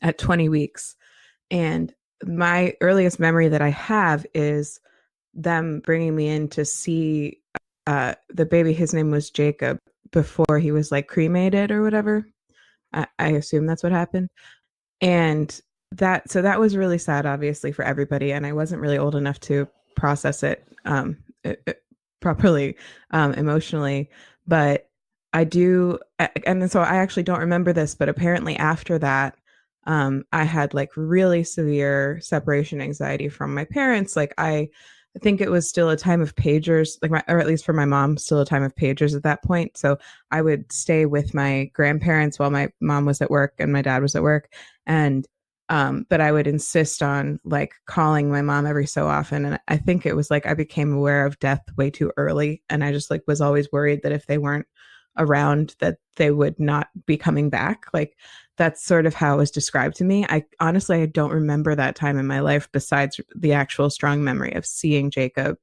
at 20 weeks. And my earliest memory that I have is them bringing me in to see the baby. His name was Jacob, before he was like cremated or whatever. I assume that's what happened. And that was really sad, obviously, for everybody, and I wasn't really old enough to process it properly, emotionally. But I do, and so I actually don't remember this, but apparently after that, I had like really severe separation anxiety from my parents. Like I think it was still a time of pagers, or at least for my mom, still a time of pagers at that point. So I would stay with my grandparents while my mom was at work and my dad was at work, and but I would insist on like calling my mom every so often. And I think it was like I became aware of death way too early. And I just like was always worried that if they weren't around, that they would not be coming back. Like that's sort of how it was described to me. I don't remember that time in my life besides the actual strong memory of seeing Jacob.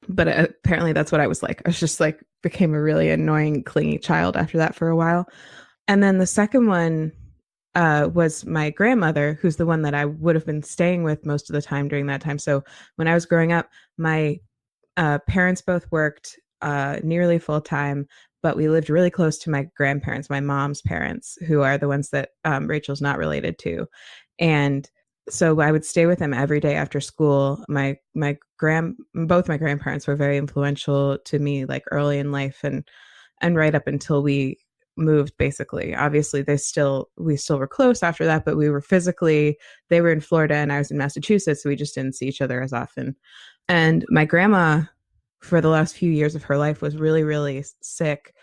But apparently that's what I was like. I was just like became a really annoying, clingy child after that for a while. And then the second one was my grandmother, who's the one that I would have been staying with most of the time during that time. So when I was growing up, my parents both worked nearly full time, but we lived really close to my grandparents, my mom's parents, who are the ones that Rachel's not related to. And so I would stay with them every day after school. Both my grandparents were very influential to me, like early in life and right up until we moved. Basically, obviously, we still were close after that, but they were in Florida and I was in Massachusetts, so we just didn't see each other as often. And my grandma, for the last few years of her life, was really, really sick.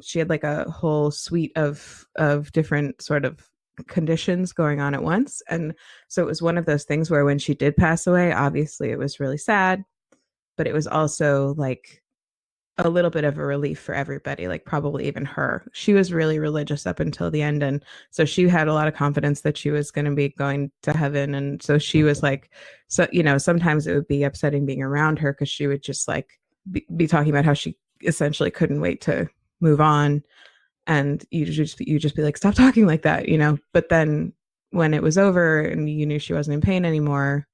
She had like a whole suite of different sort of conditions going on at once. And so it was one of those things where when she did pass away, obviously it was really sad, but it was also like a little bit of a relief for everybody, like probably even her. She was really religious up until the end. And so she had a lot of confidence that she was going to be going to heaven. And so she was like, so, sometimes it would be upsetting being around her because she would just like be talking about how she essentially couldn't wait to move on. And you just be like, stop talking like that, But then when it was over and you knew she wasn't in pain anymore,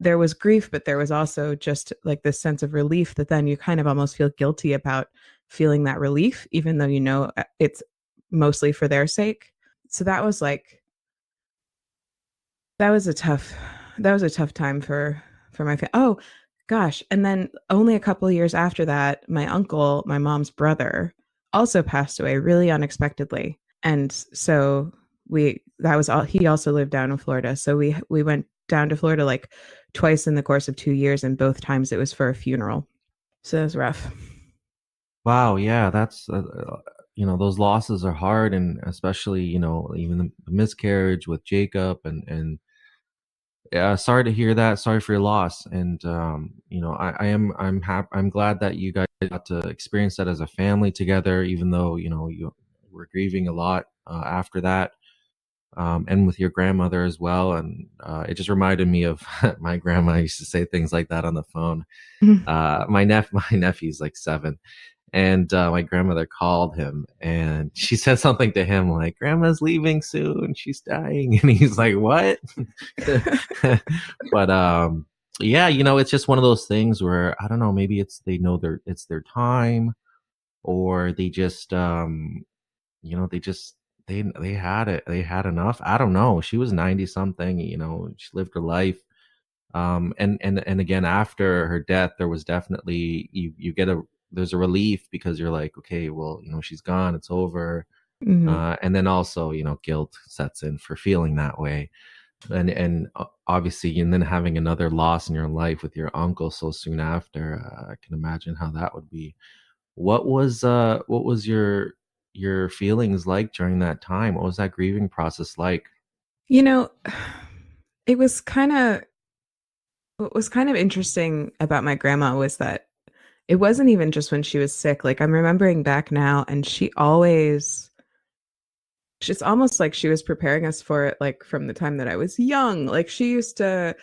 there was grief, but there was also just like this sense of relief that then you kind of almost feel guilty about feeling that relief, even though it's mostly for their sake. So that was a tough time for my family. Oh gosh. And then only a couple of years after that, my uncle, my mom's brother, also passed away really unexpectedly. And so he also lived down in Florida. So we went down to Florida like twice in the course of 2 years, and both times it was for a funeral. So it was rough. Wow, yeah, that's those losses are hard, and especially even the miscarriage with Jacob, and yeah, sorry to hear that. Sorry for your loss, and I'm glad that you guys got to experience that as a family together, even though you were grieving a lot after that. And with your grandmother as well. And it just reminded me of my grandma used to say things like that on the phone. My nephew's like 7, and my grandmother called him and she said something to him like, "Grandma's leaving soon. She's dying." And he's like, "What?" But yeah, it's just one of those things where I don't know, maybe they know it's their time, or they just they had it. They had enough. I don't know. She was 90 something, she lived her life. And again, after her death, there was definitely, there's a relief because you're like, okay, well, she's gone, it's over. Mm-hmm. And then also, guilt sets in for feeling that way. And obviously, and then having another loss in your life with your uncle so soon after, I can imagine how that would be. What was your feelings like during that time? What was that grieving process like? It was kind of what was kind of interesting about my grandma was that it wasn't even just when she was sick. Like I'm remembering back now, and it's almost like she was preparing us for it, like from the time that I was young. Like she used to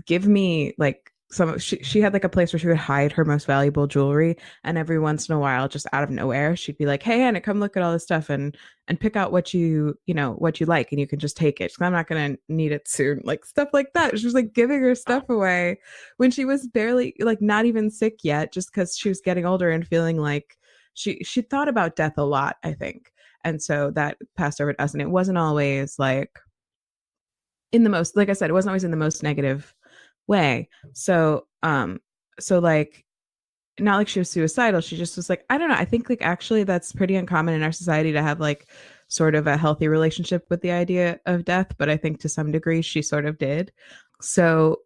give me like she had like a place where she would hide her most valuable jewelry, and every once in a while, just out of nowhere, she'd be like, "Hey Anna, come look at all this stuff and pick out what what you like, and you can just take it. 'Cause I'm not gonna need it soon." Like stuff like that. She was like giving her stuff away when she was barely, like, not even sick yet, just because she was getting older and feeling like she thought about death a lot, I think. And so that passed over to us. And it wasn't always like in the most, like I said, it wasn't always in the most negative way. So, like, not like she was suicidal. She just was like, I don't know. I think like actually that's pretty uncommon in our society to have like sort of a healthy relationship with the idea of death. But I think to some degree she sort of did. So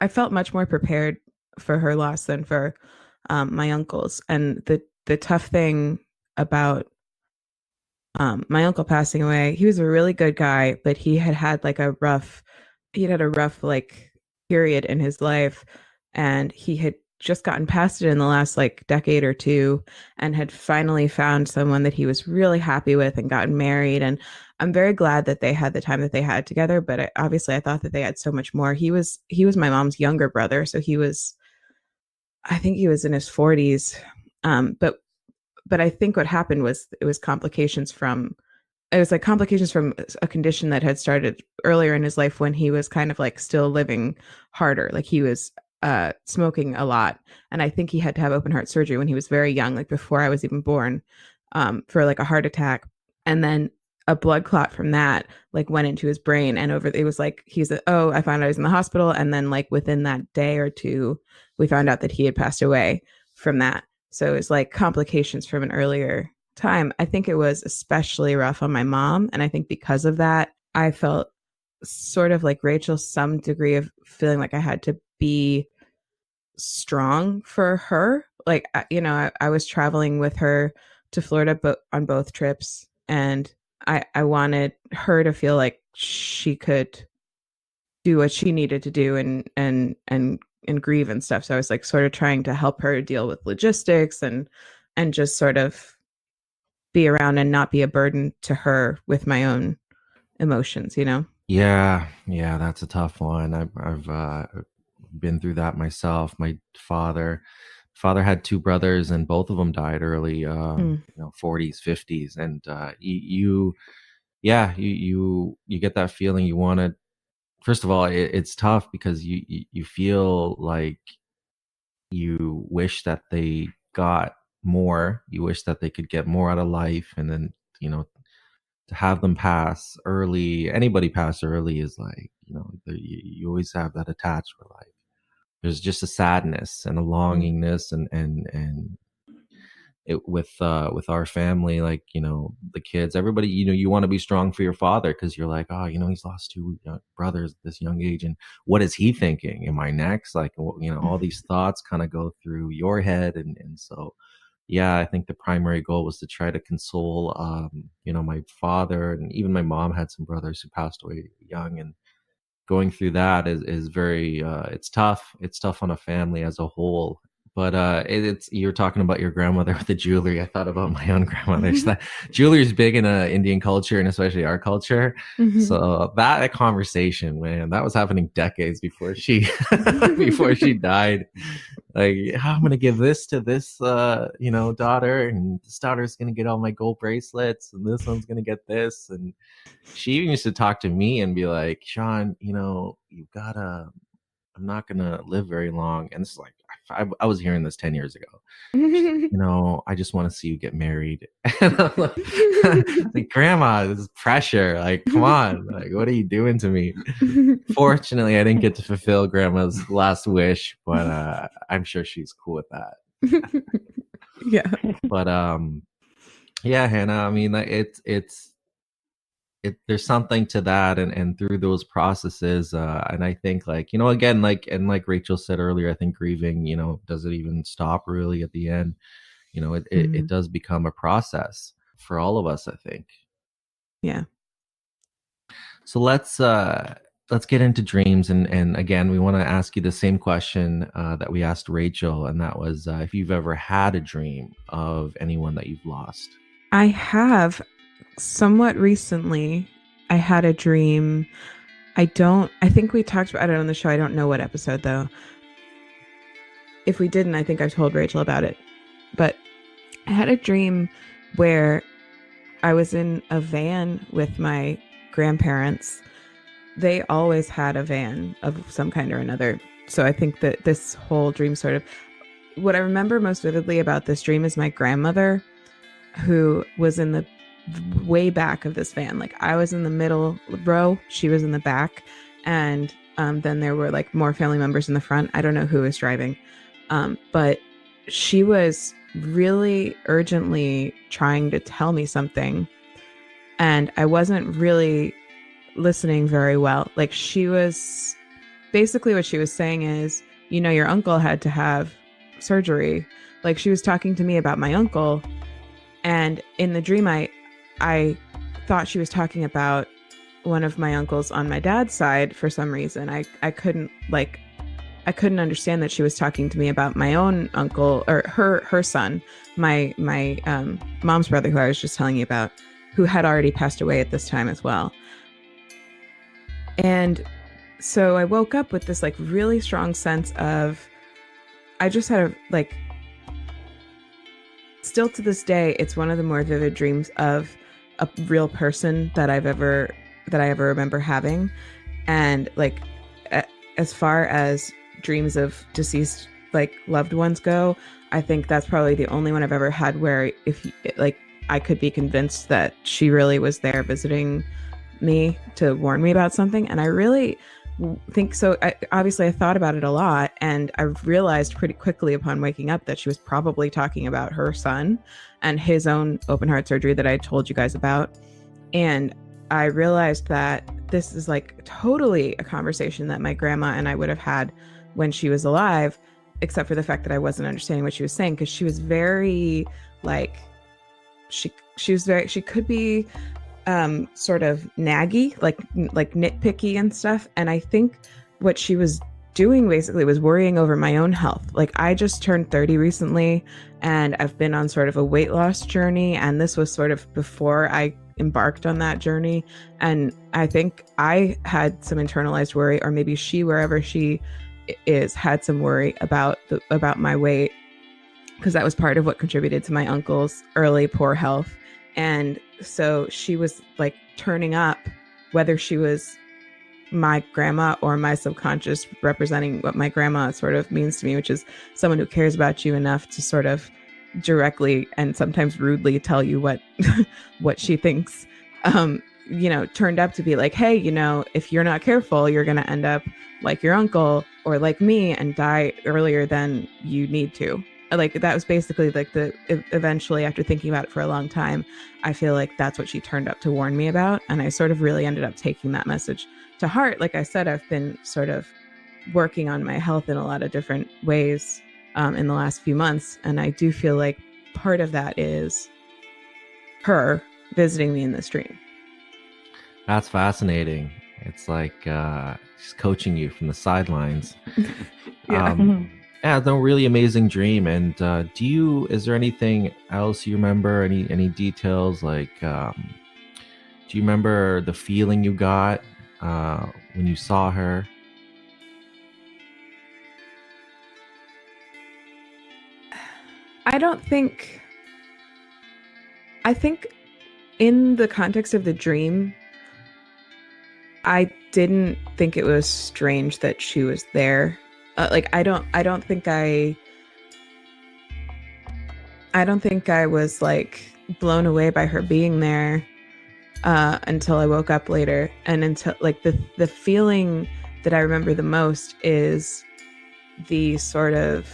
I felt much more prepared for her loss than for my uncle's. And the tough thing about my uncle passing away, he was a really good guy, but he had like a rough like period in his life, and he had just gotten past it in the last like decade or two and had finally found someone that he was really happy with and gotten married. And I'm very glad that they had the time that they had together, but obviously I thought that they had so much more. He was my mom's younger brother, so I think he was in his 40s. But I think what happened was it was complications from a condition that had started earlier in his life when he was kind of like still living harder. Like he was smoking a lot. And I think he had to have open heart surgery when he was very young, like before I was even born, for like a heart attack. And then a blood clot from that like went into his brain, and it was like, I found out I was in the hospital. And then like within that day or two, we found out that he had passed away from that. So it was like complications from an earlier time. I think it was especially rough on my mom. And I think because of that, I felt sort of like Rachel, some degree of feeling like I had to be strong for her. Like, I was traveling with her to Florida on both trips, and I wanted her to feel like she could do what she needed to do and grieve and stuff. So I was like sort of trying to help her deal with logistics and just sort of be around and not be a burden to her with my own emotions, Yeah, that's a tough one. I've been through that myself. My father had two brothers, and both of them died early, 40s, 50s, and you get that feeling. You want to, first of all, it's tough because you feel like you wish that they got more. You wish that they could get more out of life, and then to have them pass early, anybody pass early is like, you always have that attached for life. There's just a sadness and a longingness, and it with our family, like, the kids, everybody, you want to be strong for your father, because you're like, oh, he's lost two brothers at this young age, and what is he thinking? Am I next? Like, all these thoughts kind of go through your head, and so yeah, I think the primary goal was to try to console, my father, and even my mom had some brothers who passed away young, and going through that is very, it's tough. It's tough on a family as a whole. But it's you're talking about your grandmother with the jewelry. I thought about my own grandmother. That jewelry is big in Indian culture, and especially our culture. Mm-hmm. So that conversation, man, that was happening decades before she before she died. Like, I'm gonna give this to this daughter, and this daughter's gonna get all my gold bracelets, and this one's gonna get this. And she even used to talk to me and be like, Sean, you've gotta, I'm not gonna live very long. And this is like, I was hearing this 10 years ago. I just want to see you get married. And I'm like, Grandma, this is pressure. Like, come on. Like, what are you doing to me? Fortunately, I didn't get to fulfill Grandma's last wish, but I'm sure she's cool with that. Yeah. But yeah, Hannah, I mean, there's something to that, and through those processes, and I think, like, again, like Rachel said earlier, I think grieving, doesn't even stop really at the end. It does become a process for all of us, I think. Yeah. So let's get into dreams, and again, we want to ask you the same question that we asked Rachel, and that was if you've ever had a dream of anyone that you've lost. I have. Somewhat recently, I had a dream. I think we talked about it on the show. I don't know what episode, though. If we didn't, I think I've told Rachel about it. But I had a dream where I was in a van with my grandparents. They always had a van of some kind or another. So I think that this whole dream sort of... What I remember most vividly about this dream is my grandmother, who was in the way back of this van. Like I was in the middle row, she was in the back, and then there were like more family members in the front. I don't know who was driving, but she was really urgently trying to tell me something, and I wasn't really listening very well. Like she was basically, what she was saying is, you know, your uncle had to have surgery. Like she was talking to me about my uncle, and in the dream I thought she was talking about one of my uncles on my dad's side for some reason. I couldn't understand that she was talking to me about my own uncle, or her son, my mom's brother, who I was just telling you about, who had already passed away at this time as well. And so I woke up with this like really strong sense of, I just had a like, still to this day, it's one of the more vivid dreams of a real person that I ever remember having. And like, as far as dreams of deceased like loved ones go, I think that's probably the only one I've ever had where I could be convinced that she really was there visiting me to warn me about something. And I really think so. Obviously I thought about it a lot, and I realized pretty quickly upon waking up that she was probably talking about her son and his own open heart surgery that I told you guys about. And I realized that this is like totally a conversation that my grandma and I would have had when she was alive, except for the fact that I wasn't understanding what she was saying, because she was very like, she could be sort of naggy, like nitpicky and stuff. And I think what she was doing basically was worrying over my own health. Like I just turned 30 recently, and I've been on sort of a weight loss journey, and this was sort of before I embarked on that journey. And I think I had some internalized worry, or maybe she, wherever she is, had some worry about my weight, because that was part of what contributed to my uncle's early poor health. And so she was like turning up, whether she was my grandma or my subconscious representing what my grandma sort of means to me, which is someone who cares about you enough to sort of directly and sometimes rudely tell you what what she thinks, you know, turned up to be like, hey, you know, if you're not careful, you're going to end up like your uncle or like me and die earlier than you need to. Like that was basically like eventually, after thinking about it for a long time, I feel like that's what she turned up to warn me about. And I sort of really ended up taking that message to heart. Like I said, I've been sort of working on my health in a lot of different ways in the last few months. And I do feel like part of that is her visiting me in this dream. That's fascinating. It's like she's coaching you from the sidelines. Yeah. Yeah, no, really amazing dream. And is there anything else you remember? Any details? Like, do you remember the feeling you got when you saw her? I think in the context of the dream, I didn't think it was strange that she was there. Like I don't think I was like blown away by her being there until I woke up later, and until like the feeling that I remember the most is the sort of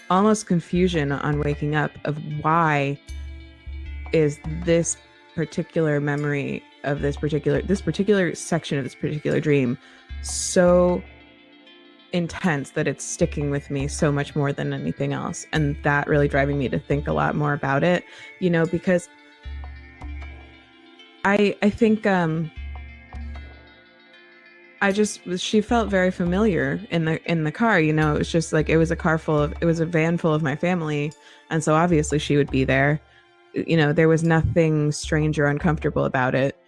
almost confusion on waking up of why is this particular memory of this particular section of this particular dream so intense that it's sticking with me so much more than anything else, and that really driving me to think a lot more about it, you know, because I think she felt very familiar in the car, you know. It was just like it was a van full of my family, and so obviously she would be there, you know. There was nothing strange or uncomfortable about it,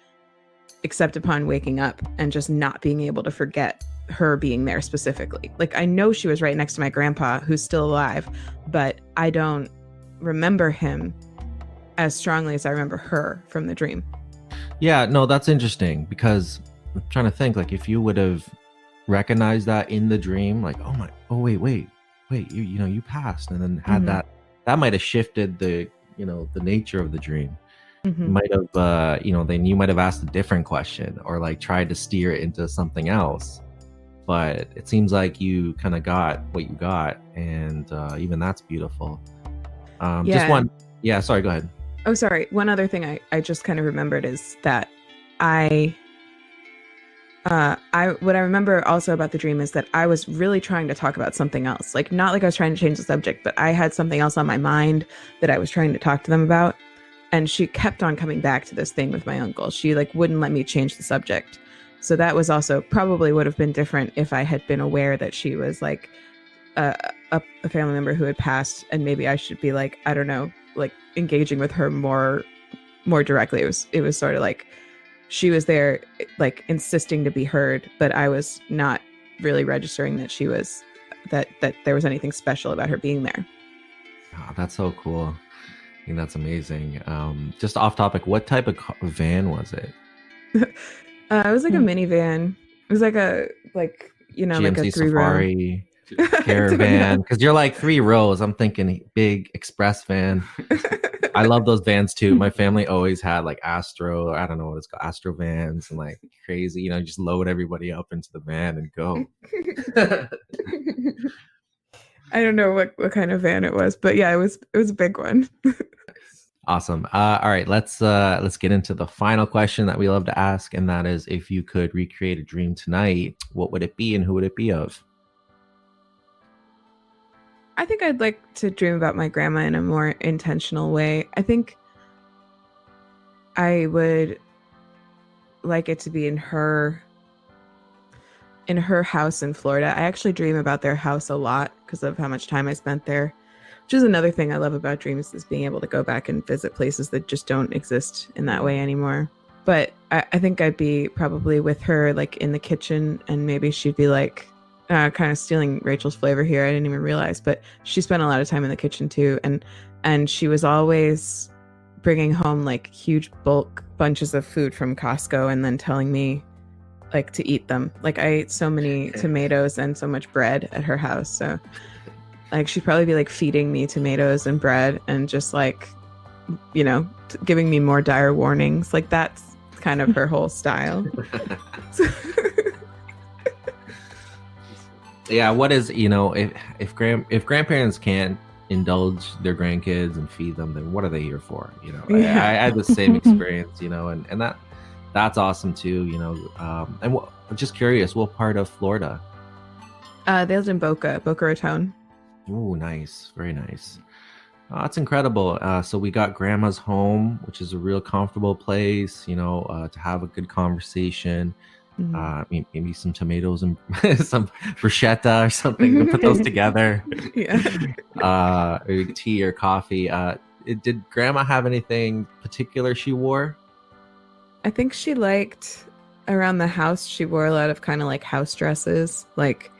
except upon waking up and just not being able to forget her being there specifically. Like I know she was right next to my grandpa, who's still alive, but I don't remember him as strongly as I remember her from the dream. Yeah, no, that's interesting, because I'm trying to think, like, if you would have recognized that in the dream, like, wait, you passed, and then had that might have shifted the nature of the dream. might have, then you might have asked a different question or like tried to steer it into something else. But it seems like you kind of got what you got, and even that's beautiful. Just one. Yeah, sorry, go ahead. Oh, sorry. One other thing I just kind of remembered is that what I remember also about the dream is that I was really trying to talk about something else. Like, not like I was trying to change the subject, but I had something else on my mind that I was trying to talk to them about. And she kept on coming back to this thing with my uncle. She like wouldn't let me change the subject. So that was also probably would have been different if I had been aware that she was like a family member who had passed, and maybe I should be like, I don't know, like engaging with her more directly. It was sort of like she was there like insisting to be heard, but I was not really registering that she was that there was anything special about her being there. Oh, that's so cool. I think that's amazing. Just off topic, what type of van was it? It was like a minivan. It was like GMC like a 3-row Safari caravan. Because you're like 3 rows. I'm thinking big express van. I love those vans too. My family always had like Astro, I don't know what it's called, Astro vans, and like crazy, just load everybody up into the van and go. I don't know what kind of van it was, but yeah, it was a big one. Awesome. All right, let's get into the final question that we love to ask, and that is, if you could recreate a dream tonight, what would it be and who would it be of? I think I'd like to dream about my grandma in a more intentional way. I think I would like it to be in her house in Florida. I actually dream about their house a lot because of how much time I spent there, which is another thing I love about dreams, is being able to go back and visit places that just don't exist in that way anymore. But I think I'd be probably with her like in the kitchen, and maybe she'd be like, kind of stealing Rachel's flavor here. I didn't even realize, but she spent a lot of time in the kitchen too. And she was always bringing home like huge bulk bunches of food from Costco and then telling me like to eat them. Like, I ate so many tomatoes and so much bread at her house. So like she'd probably be like feeding me tomatoes and bread and just like, giving me more dire warnings. Like, that's kind of her whole style. Yeah, what is, if grandparents can't indulge their grandkids and feed them, then what are they here for? I had the same experience, and that's awesome too, and I'm just curious, what part of Florida? They lived in Boca Raton. Oh, nice. Very nice. That's incredible. So we got grandma's home, which is a real comfortable place, to have a good conversation. Maybe some tomatoes and some bruschetta or something to put those together. Yeah. Tea or coffee. Did grandma have anything particular she wore? I think she liked, around the house, she wore a lot of kind of like house dresses, like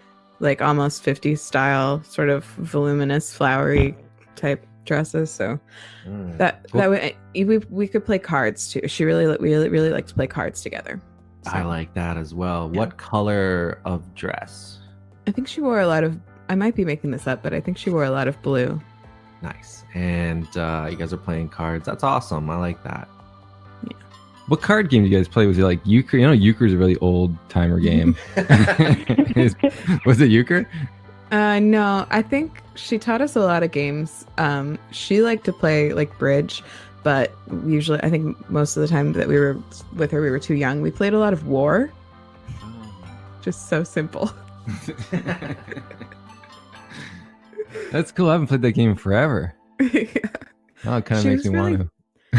almost 50s style, sort of voluminous, flowery type dresses. So we could play cards too. She really liked to play cards together. So. I like that as well. Yeah. What color of dress? I think she wore a lot of, I might be making this up, but I think she wore a lot of blue. Nice. And you guys are playing cards. That's awesome. I like that. Yeah. What card game do you guys play? Was it like euchre? Euchre is a really old timer game. Was it euchre? No, I think she taught us a lot of games. She liked to play like bridge, but usually, I think most of the time that we were with her, we were too young. We played a lot of War. Just so simple. That's cool. I haven't played that game in forever. Yeah. Oh, it kind of makes me want to.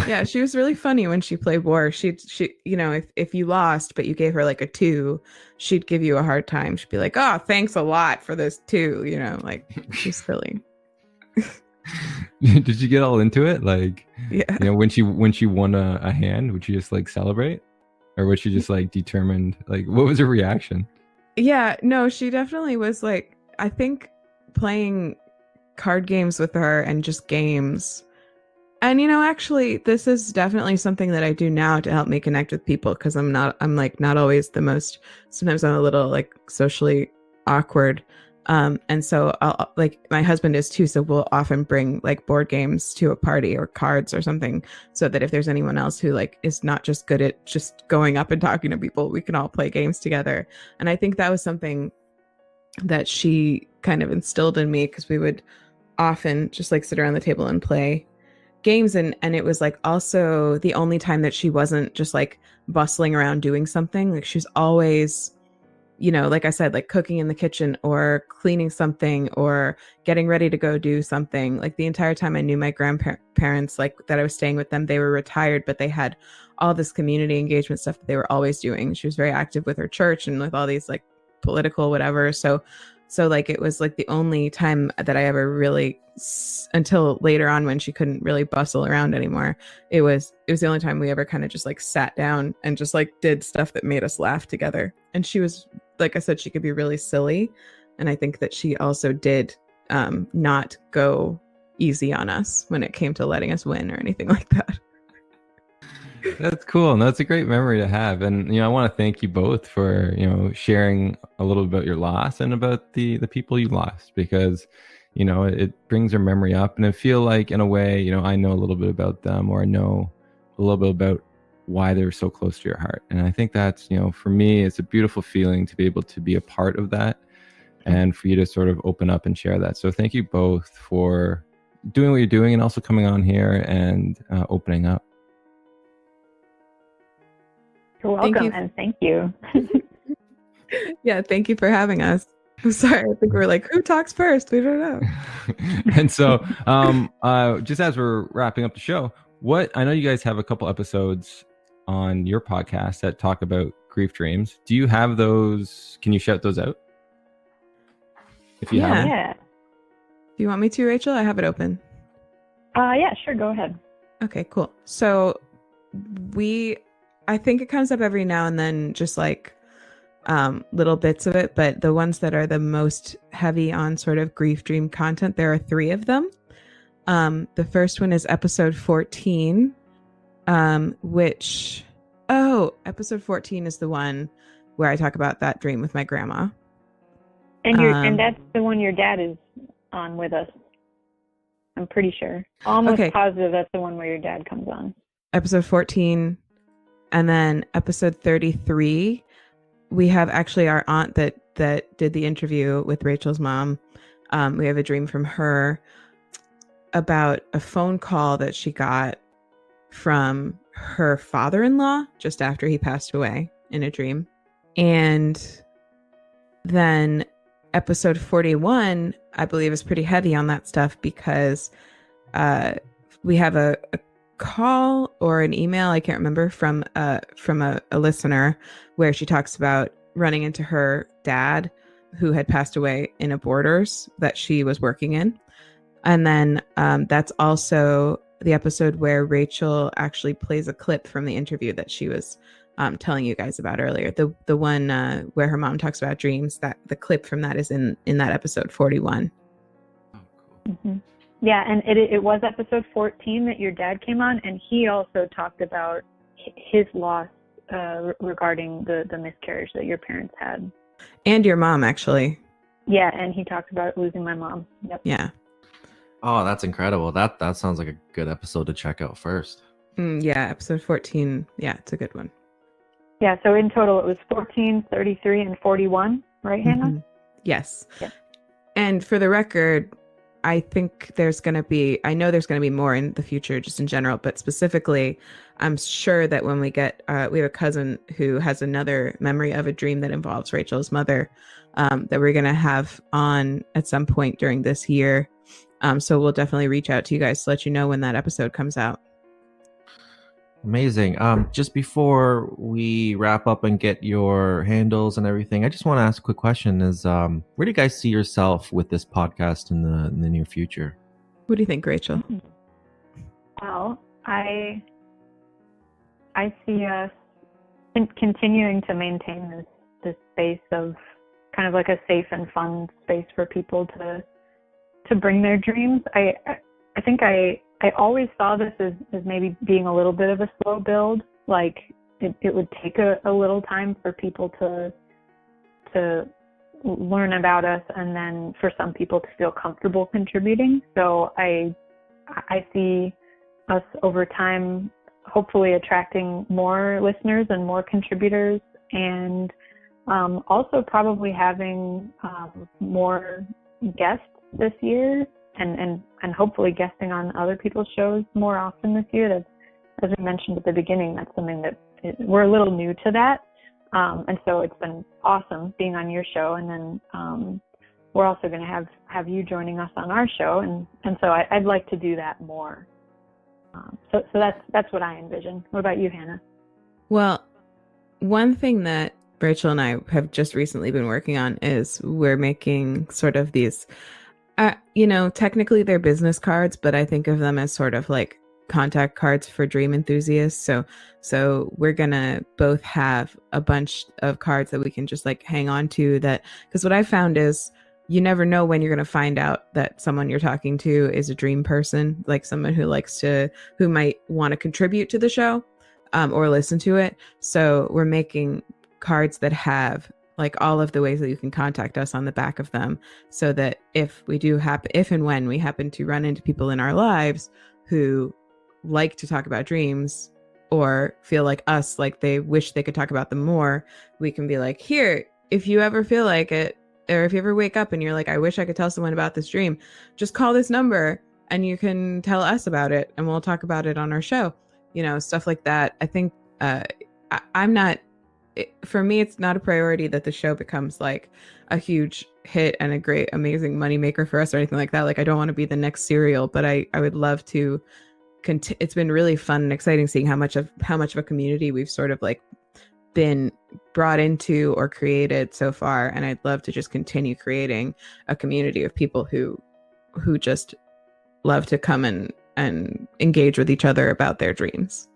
Yeah, she was really funny when she played War. She if you lost, but you gave her like a 2, she'd give you a hard time. She'd be like, "Oh, thanks a lot for this 2." Like, she's silly. Did you get all into it? Like, yeah. When she won a hand, would you just like celebrate, or was she just like determined? Like, what was her reaction? Yeah, no, she definitely was like, I think playing card games with her and just games. And actually, this is definitely something that I do now to help me connect with people, because I'm not always the most. Sometimes I'm a little like socially awkward. And so like my husband is too. So we'll often bring like board games to a party or cards or something, so that if there's anyone else who like is not just good at just going up and talking to people, we can all play games together. And I think that was something that she kind of instilled in me, because we would often just like sit around the table and play games. And it was like also the only time that she wasn't just like bustling around doing something. Like she's always, you know, like I said, like cooking in the kitchen or cleaning something or getting ready to go do something. Like the entire time I knew my grandparents, like that I was staying with them, they were retired, but they had all this community engagement stuff that they were always doing. She was very active with her church and with all these like political whatever. So like it was like the only time that I ever really, until later on when she couldn't really bustle around anymore, it was the only time we ever kind of just like sat down and just like did stuff that made us laugh together. And she was, like I said, she could be really silly. And I think that she also did not go easy on us when it came to letting us win or anything like that. That's cool. And that's a great memory to have. And, you know, I want to thank you both for, you know, sharing a little about your loss and about the people you lost, because, you know, it brings their memory up. And I feel like in a way, you know, I know a little bit about them, or I know a little bit about why they were so close to your heart. And I think that's, you know, for me, it's a beautiful feeling to be able to be a part of that and for you to sort of open up and share that. So thank you both for doing what you're doing and also coming on here and opening up. You're welcome, and thank you. Yeah, thank you for having us. I'm sorry, I think we're like, who talks first? We don't know. And so just as we're wrapping up the show, I know you guys have a couple episodes on your podcast that talk about grief dreams. Do you have those? Can you shout those out? If you have them? Yeah. Do you want me to, Rachel? I have it open. Yeah, sure. Go ahead. Okay, cool. So I think it comes up every now and then, just like little bits of it, but the ones that are the most heavy on sort of grief dream content, there are 3 of them. The first one is episode 14, episode 14 is the one where I talk about that dream with my grandma. And and that's the one your dad is on with us. I'm pretty sure. Almost positive that's the one where your dad comes on. Episode 14. And then episode 33, we have actually our aunt that did the interview with Rachel's mom. We have a dream from her about a phone call that she got from her father-in-law just after he passed away in a dream. And then episode 41, I believe, is pretty heavy on that stuff, because we have a call or an email, I can't remember, from a listener, where she talks about running into her dad who had passed away in a Borders that she was working in. And then that's also the episode where Rachel actually plays a clip from the interview that she was telling you guys about earlier. The one where her mom talks about dreams, that the clip from that is in that episode 41. Oh, cool. Mm-hmm. Yeah, and it was episode 14 that your dad came on, and he also talked about his loss regarding the miscarriage that your parents had. And your mom, actually. Yeah, and he talked about losing my mom. Yep. Yeah. Oh, that's incredible. That sounds like a good episode to check out first. Yeah, episode 14. Yeah, it's a good one. Yeah, so in total it was 14, 33, and 41, right, Hannah? Mm-hmm. Yes. Yeah. And for the record, I think I know there's going to be more in the future, just in general, but specifically, I'm sure that when we get, we have a cousin who has another memory of a dream that involves Rachel's mother, that we're going to have on at some point during this year. So we'll definitely reach out to you guys to let you know when that episode comes out. Amazing. Just before we wrap up and get your handles and everything, I just want to ask a quick question: Is where do you guys see yourself with this podcast in the near future? What do you think, Rachel? Well, I see us continuing to maintain this space of kind of like a safe and fun space for people to bring their dreams. I think I always saw this as maybe being a little bit of a slow build. Like it would take a little time for people to learn about us, and then for some people to feel comfortable contributing. So I see us over time hopefully attracting more listeners and more contributors, and also probably having more guests this year, and hopefully guesting on other people's shows more often this year. That's, as we mentioned at the beginning, that's something that we're a little new to that. And so it's been awesome being on your show. And then we're also going to have you joining us on our show. And so I'd like to do that more. So that's what I envision. What about you, Hannah? Well, one thing that Rachel and I have just recently been working on is we're making sort of these, technically they're business cards, but I think of them as sort of like contact cards for dream enthusiasts. So we're gonna both have a bunch of cards that we can just like hang on to, that because what I found is you never know when you're gonna find out that someone you're talking to is a dream person, like someone who might want to contribute to the show or listen to it. So we're making cards that have like all of the ways that you can contact us on the back of them, so that if and when we happen to run into people in our lives who like to talk about dreams or feel like us, like they wish they could talk about them more, we can be like, here, if you ever feel like it, or if you ever wake up and you're like, I wish I could tell someone about this dream, just call this number and you can tell us about it and we'll talk about it on our show, stuff like that. I think for me, it's not a priority that the show becomes like a huge hit and a great, amazing moneymaker for us or anything like that. Like, I don't want to be the next Serial, but I would love to. It's been really fun and exciting seeing how much of a community we've sort of like been brought into or created so far. And I'd love to just continue creating a community of people who just love to come and engage with each other about their dreams.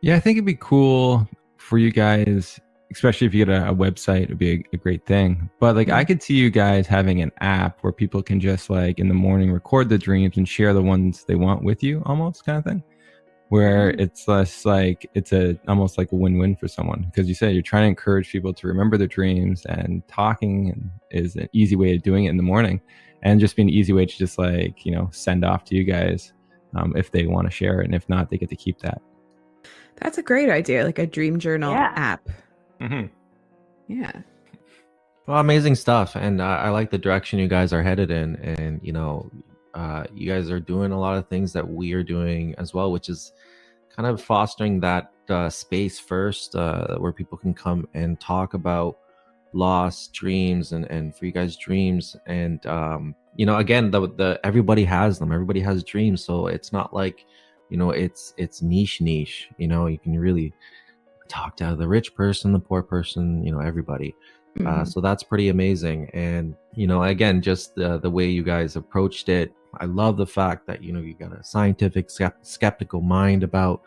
Yeah, I think it'd be cool for you guys, especially if you get a website, it'd be a great thing. But like, I could see you guys having an app where people can just like in the morning record the dreams and share the ones they want with you, almost kind of thing, where it's less like it's almost like a win-win for someone, because you say you're trying to encourage people to remember their dreams, and talking is an easy way of doing it in the morning, and just be an easy way to just like, send off to you guys if they want to share it, and if not, they get to keep that. That's a great idea, like a dream journal app. Mm-hmm. Yeah. Well, amazing stuff. And I like the direction you guys are headed in. And, you guys are doing a lot of things that we are doing as well, which is kind of fostering that space first where people can come and talk about lost dreams and for you guys dreams. And, again, the everybody has them. Everybody has dreams. So it's not like, it's niche. You can really talk to the rich person, the poor person, everybody. So that's pretty amazing. And, again, just the way you guys approached it. I love the fact that, you got a scientific skeptical mind about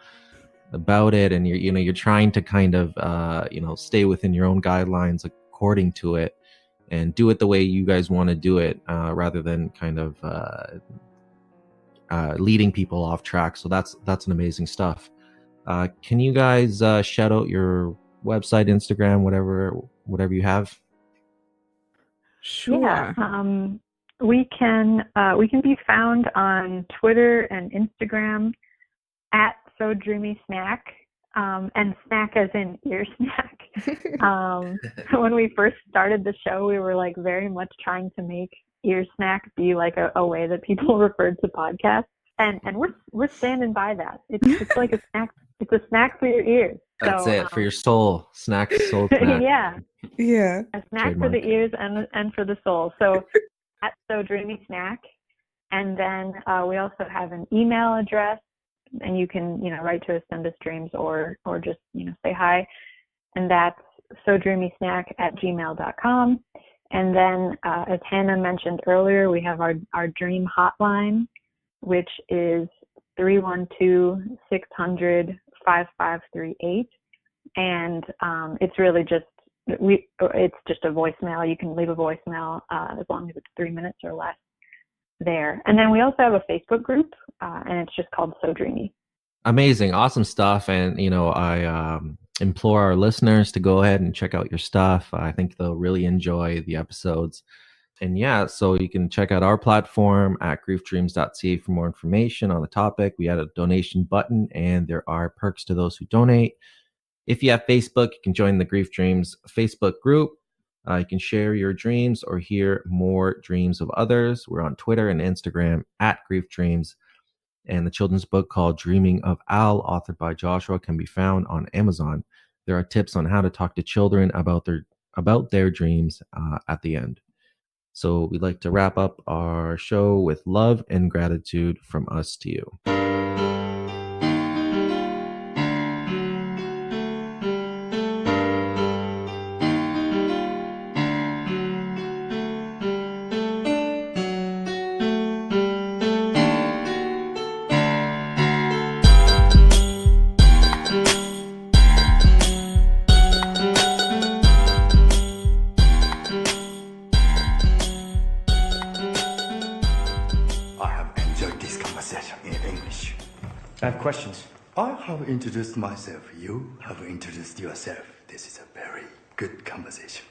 it. And you're trying to kind of, stay within your own guidelines according to it and do it the way you guys want to do it rather than kind of leading people off track. So that's an amazing stuff. Can you guys shout out your website, Instagram, whatever you have? Sure. Yeah. We can be found on Twitter and Instagram at So Dreamy Snack, and snack as in ear snack. When we first started the show, we were like very much trying to make ear snack be like a way that people referred to podcasts, and we're standing by that. It's like a snack. It's a snack for your ears. That's it, for your soul. Soul snack. Yeah. A snack for the ears and for the soul. So at So Dreamy Snack. And then we also have an email address, and you can, write to us, send us dreams, or just, say hi. And that's sodreamysnack@gmail.com. And then, as Hannah mentioned earlier, we have our dream hotline, which is 312-600-5538. And it's really just it's just a voicemail. You can leave a voicemail as long as it's 3 minutes or less there. And then we also have a Facebook group, and it's just called So Dreamy. Amazing, awesome stuff. And implore our listeners to go ahead and check out your stuff. I think they'll really enjoy the episodes. And yeah, so you can check out our platform at griefdreams.ca for more information on the topic. We had a donation button, and there are perks to those who donate. If you have Facebook, you can join the Grief Dreams Facebook group. You can share your dreams or hear more dreams of others. We're on Twitter and Instagram at Grief Dreams. And the children's book called Dreaming of Al, authored by Joshua, can be found on Amazon. There are tips on how to talk to children about their dreams at the end. So we'd like to wrap up our show with love and gratitude from us to you. I have questions. I have introduced myself. You have introduced yourself. This is a very good conversation.